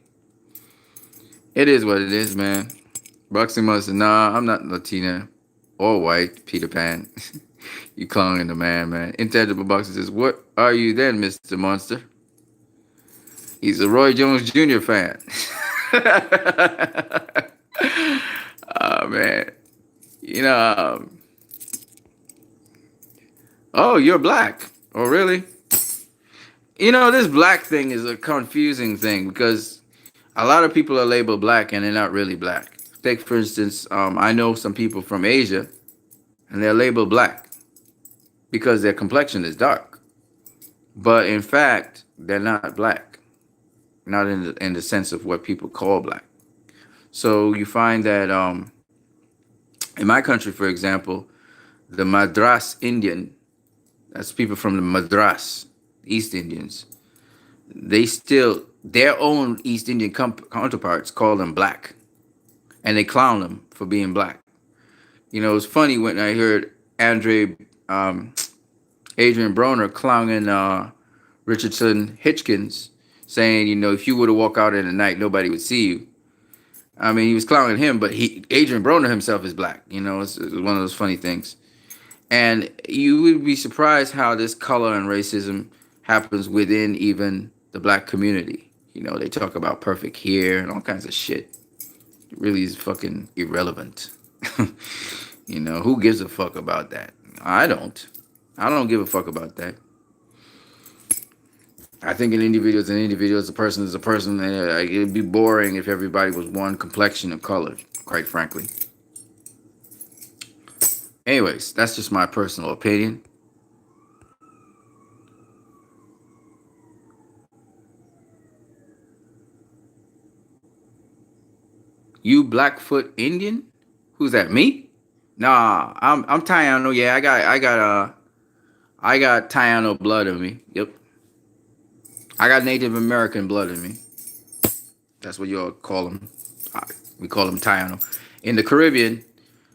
it is what it is, man. Boxing Monster, nah, I'm not Latina or white, Peter Pan. You cloning the man. Intangible Boxer says, what are you then, Mr. Monster? He's a Roy Jones Jr. fan. Oh, man. Oh, you're black. Oh, really? This black thing is a confusing thing because a lot of people are labeled black and they're not really black. Take, for instance, I know some people from Asia and they're labeled black because their complexion is dark. But in fact, they're not black. Not in the sense of what people call black. So you find that in my country, for example, the Madras Indian, that's people from the Madras, East Indians, their own East Indian counterparts call them black. And they clown them for being black. It's funny when I heard Andre, Adrian Broner clowning Richardson Hitchkins, saying, if you were to walk out in the night, nobody would see you. I mean, he was clowning him, but Adrian Broner himself is black. It's one of those funny things. And you would be surprised how this color and racism happens within even the black community. They talk about perfect hair and all kinds of shit. It really is fucking irrelevant. Who gives a fuck about that? I don't. I don't give a fuck about that. I think an individual is an individual, a person is a person. And it'd be boring if everybody was one complexion of color, quite frankly. Anyways, that's just my personal opinion. You Blackfoot Indian? Who's that? Me? Nah, I'm Taino. Yeah, I got Taino blood in me. Yep. I got Native American blood in me. That's what y'all call them. We call them Taino. In the Caribbean,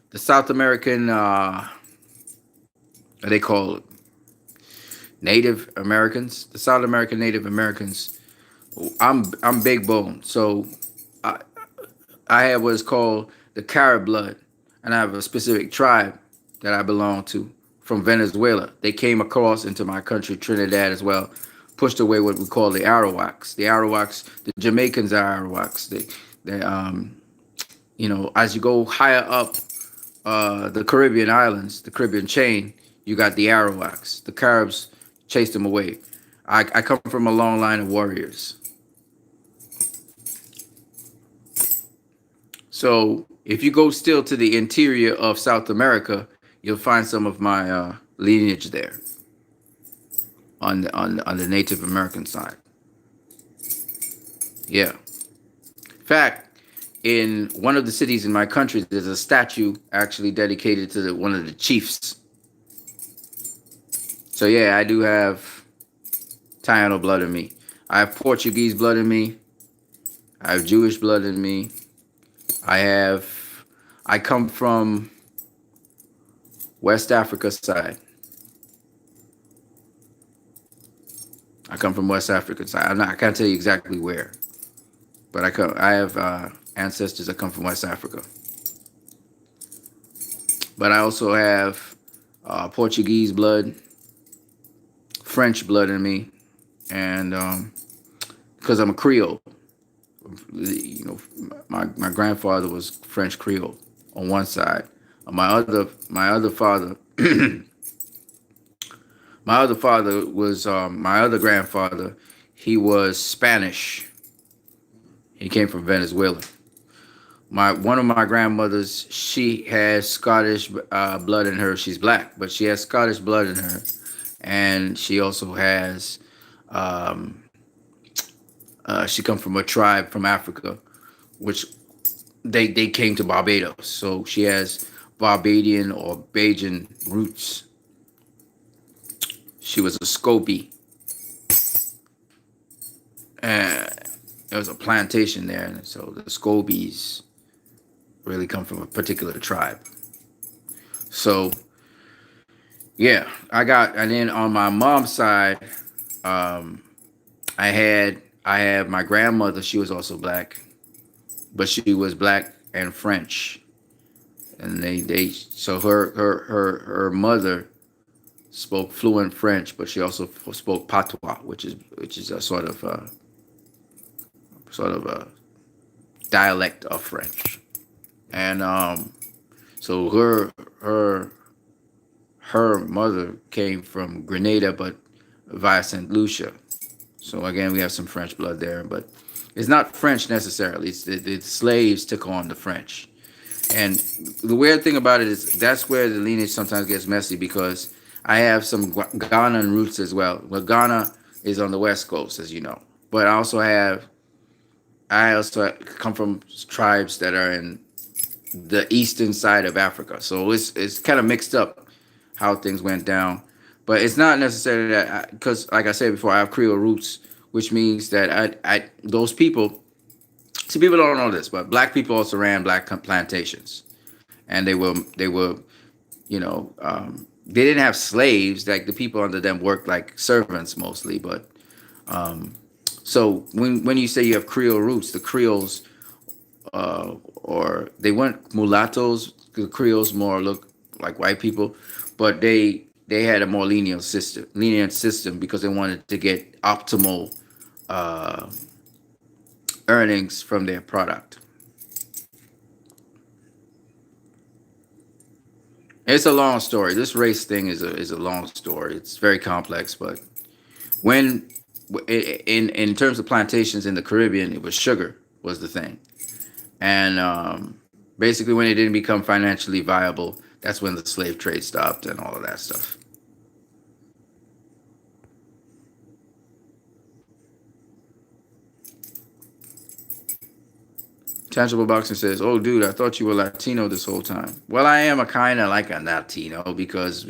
the South American, they call it Native Americans. The South American Native Americans. I'm big bone, so I have what's called the Carib blood, and I have a specific tribe that I belong to from Venezuela. They came across into my country, Trinidad, as well. Pushed away what we call the Arawaks. The Arawaks, the Jamaicans are Arawaks. As you go higher up the Caribbean islands, the Caribbean chain, you got the Arawaks. The Caribs chased them away. I come from a long line of warriors. So if you go still to the interior of South America, you'll find some of my lineage there on the Native American side. Yeah. In fact, in one of the cities in my country, there's a statue actually dedicated to one of the chiefs. So yeah, I do have Taino blood in me. I have Portuguese blood in me. I have Jewish blood in me. I come from West Africa side. I come from West Africa side. I can't tell you exactly where, but I have ancestors that come from West Africa. But I also have Portuguese blood, French blood in me, and because I'm a Creole. My grandfather was French Creole on one side. My other father, my other grandfather. He was Spanish. He came from Venezuela. One of my grandmothers, she has Scottish blood in her. She's black, but she has Scottish blood in her, and she also has. She comes from a tribe from Africa, which they came to Barbados. So she has Barbadian or Bajan roots. She was a Scobie. There was a plantation there, and so the Scobies really come from a particular tribe. So yeah, and then on my mom's side, I have my grandmother. She was also black, but she was black and French, and so her mother spoke fluent French, but she also spoke patois, which is a sort of a dialect of French, and so her mother came from Grenada, but via Saint Lucia. So again, we have some French blood there, but it's not French necessarily. It's the slaves took on the French. And the weird thing about it is that's where the lineage sometimes gets messy, because I have some Ghanaian roots as well. Well, Ghana is on the West Coast, as you know. But I also come from tribes that are in the eastern side of Africa. So it's kind of mixed up how things went down. But it's not necessarily that, because like I said before, I have Creole roots, which means that those people, see, people don't know this, but black people also ran black plantations. and they were they didn't have slaves. Like the people under them worked like servants mostly. But so when you say you have Creole roots, the Creoles or they weren't mulattoes. The Creoles more look like white people, but they had a more lenient system because they wanted to get optimal uh, earnings from their product. It's a long story. This race thing is a long story. It's very complex, but when in terms of plantations in the Caribbean, it was sugar was the thing, and basically when it didn't become financially viable, that's when the slave trade stopped and all of that stuff. Tangible Boxing says, "Oh, dude, I thought you were Latino this whole time." Well, I am a kind of like a Latino because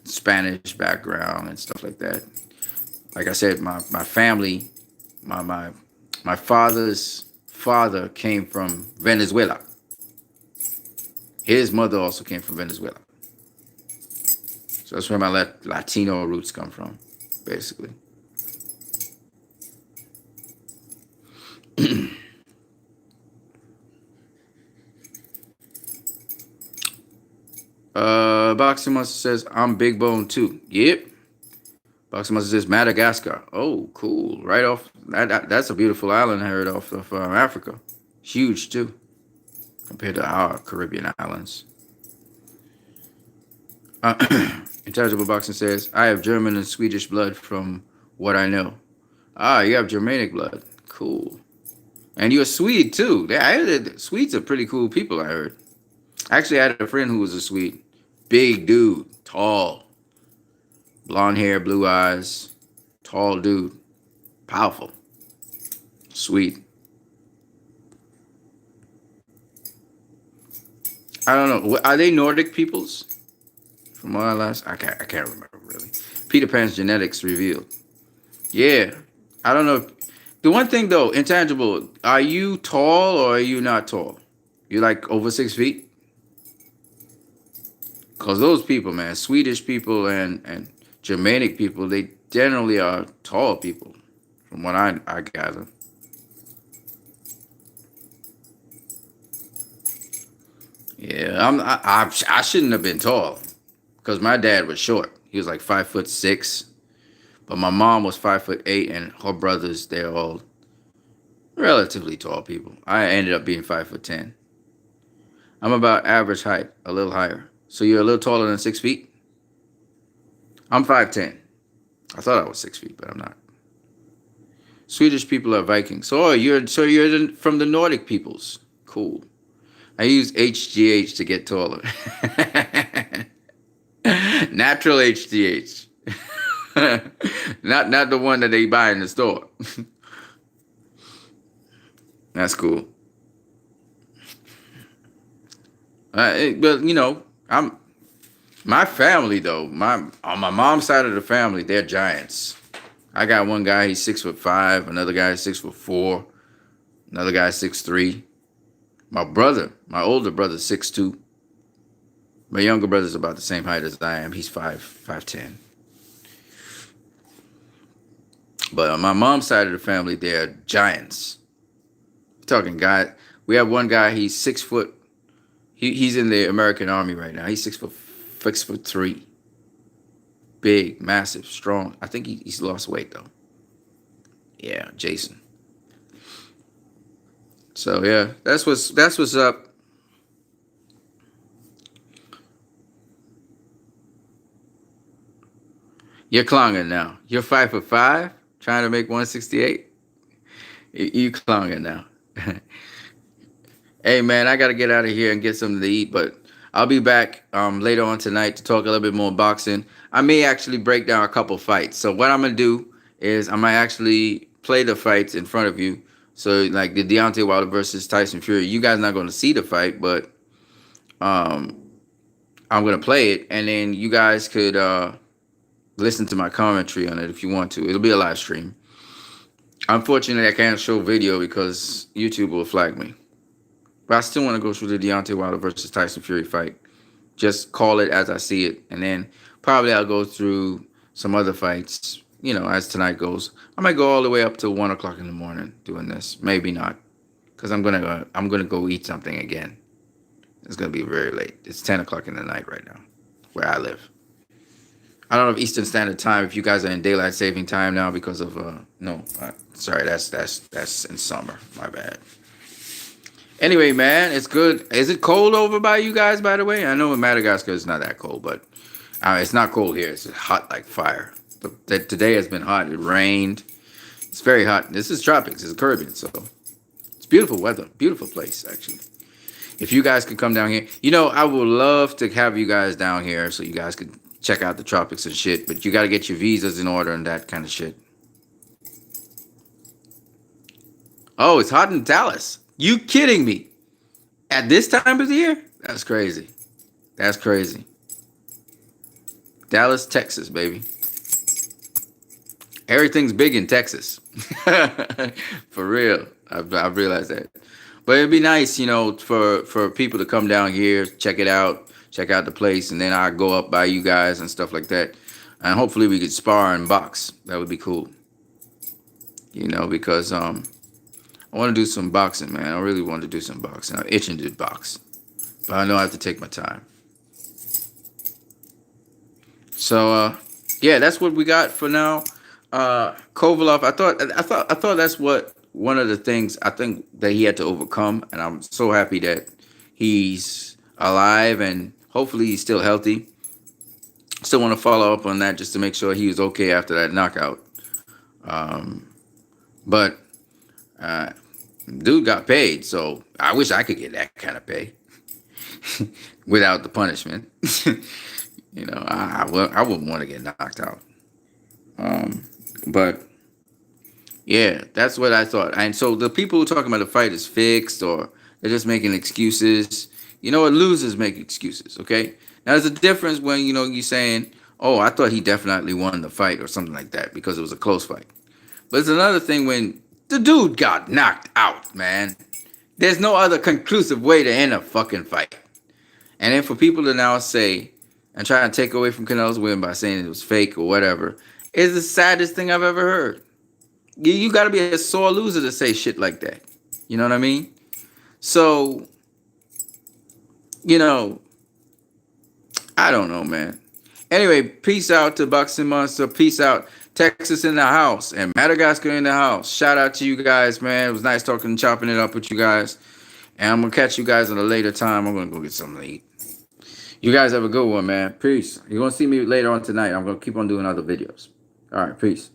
Spanish background and stuff like that. Like I said, my family, my my my father's father came from Venezuela. His mother also came from Venezuela. So that's where my Latino roots come from, basically. Boxing Monster says, I'm Big Bone too. Yep. Boxing Monster says, Madagascar. Oh, cool. Right off. That's a beautiful island I heard off of Africa. Huge too, compared to our Caribbean islands. Intelligible Boxing says, I have German and Swedish blood from what I know. Ah, you have Germanic blood. Cool. And you're a Swede too. I heard that Swedes are pretty cool people, I heard. Actually, I had a friend who was a Swede. Big dude. Tall. Blonde hair, blue eyes. Tall dude. Powerful. Swede. I don't know. Are they Nordic peoples? From what I last, I can't remember really. Peter Pan's genetics revealed. Yeah, I don't know. The one thing though, intangible. Are you tall or are you not tall? You like over 6 feet? Cause those people, man, Swedish people and Germanic people, they generally are tall people, from what I gather. Yeah, I shouldn't have been tall, cause my dad was short. He was like 5'6", but my mom was 5'8", and her brothers they're all relatively tall people. I ended up being 5'10". I'm about average height, a little higher. So you're a little taller than 6 feet? I'm 5'10". I thought I was 6 feet, but I'm not. Swedish people are Vikings. So you're from the Nordic peoples. Cool. I use HGH to get taller. Natural HGH. not the one that they buy in the store. That's cool. But I'm my family though. On my mom's side of the family, they're giants. I got one guy, he's 6'5", another guy is 6'4", another guy is 6'3". My older brother's 6'2". My younger brother's about the same height as I am. He's 5'10". But on my mom's side of the family, they're giants. Talking guy, we have one guy. He's 6 foot. He's in the American Army right now. He's 6'3". Big, massive, strong. I think he's lost weight though. Yeah, Jason. So yeah, that's what's up. You're clonging now. You're 5'5", trying to make 168. You clonging now. Hey man, I gotta get out of here and get something to eat, but I'll be back later on tonight to talk a little bit more boxing. I may actually break down a couple fights. So what I'm gonna do is I might actually play the fights in front of you. So like the Deontay Wilder versus Tyson Fury, you guys not gonna see the fight, but um, I'm gonna play it, and then you guys could listen to my commentary on it if you want to. It'll be a live stream. Unfortunately, I can't show video because YouTube will flag me. But I still want to go through the Deontay Wilder versus Tyson Fury fight. Just call it as I see it, and then probably I'll go through some other fights. You know, as tonight goes, I might go all the way up to 1 o'clock in the morning doing this. Maybe not, because I'm gonna go eat something again. It's gonna be very late. It's 10 o'clock in the night right now, where I live. I don't know if Eastern Standard Time. If you guys are in daylight saving time now because of no, sorry, that's in summer. My bad. Anyway, man, it's good. Is it cold over by you guys, by the way? I know in Madagascar it's not that cold, but it's not cold here. It's hot like fire. But today has been hot. It rained. It's very hot. This is tropics. It's Caribbean, so it's beautiful weather. Beautiful place, actually. If you guys could come down here, you know, I would love to have you guys down here so you guys could check out the tropics and shit. But you got to get your visas in order and that kind of shit. Oh, it's hot in Dallas. You kidding me? At this time of the year? That's crazy. That's crazy. Dallas, Texas, baby. Everything's big in Texas. For real. I've realized that. But it'd be nice, you know, for people to come down here, check it out, check out the place, and then I go up by you guys and stuff like that. And hopefully we could spar and box. That would be cool. You know, because I want to do some boxing, man. I really want to do some boxing. I'm itching to box. But I know I have to take my time. So yeah, that's what we got for now. Kovalev, I thought that's what one of the things I think that he had to overcome, and I'm so happy that he's alive and hopefully he's still healthy. Still want to follow up on that just to make sure he was okay after that knockout. But dude got paid, so I wish I could get that kind of pay without the punishment. You know, I wouldn't want to get knocked out. But yeah, that's what I thought. And so the people who are talking about the fight is fixed or they're just making excuses. You know what? Losers make excuses, okay? Now, there's a difference when, you know, you're saying, oh, I thought he definitely won the fight or something like that because it was a close fight. But it's another thing when the dude got knocked out, man. There's no other conclusive way to end a fucking fight. And then for people to now say and try to take away from Canelo's win by saying it was fake or whatever is the saddest thing I've ever heard. You got to be a sore loser to say shit like that. You know what I mean? So, you know, I don't know, man. Anyway, peace out to Boxing Monster. Peace out. Texas in the house and Madagascar in the house. Shout out to you guys, man. It was nice talking and chopping it up with you guys. And I'm going to catch you guys at a later time. I'm going to go get something to eat. You guys have a good one, man. Peace. You're going to see me later on tonight. I'm going to keep on doing other videos. All right, peace.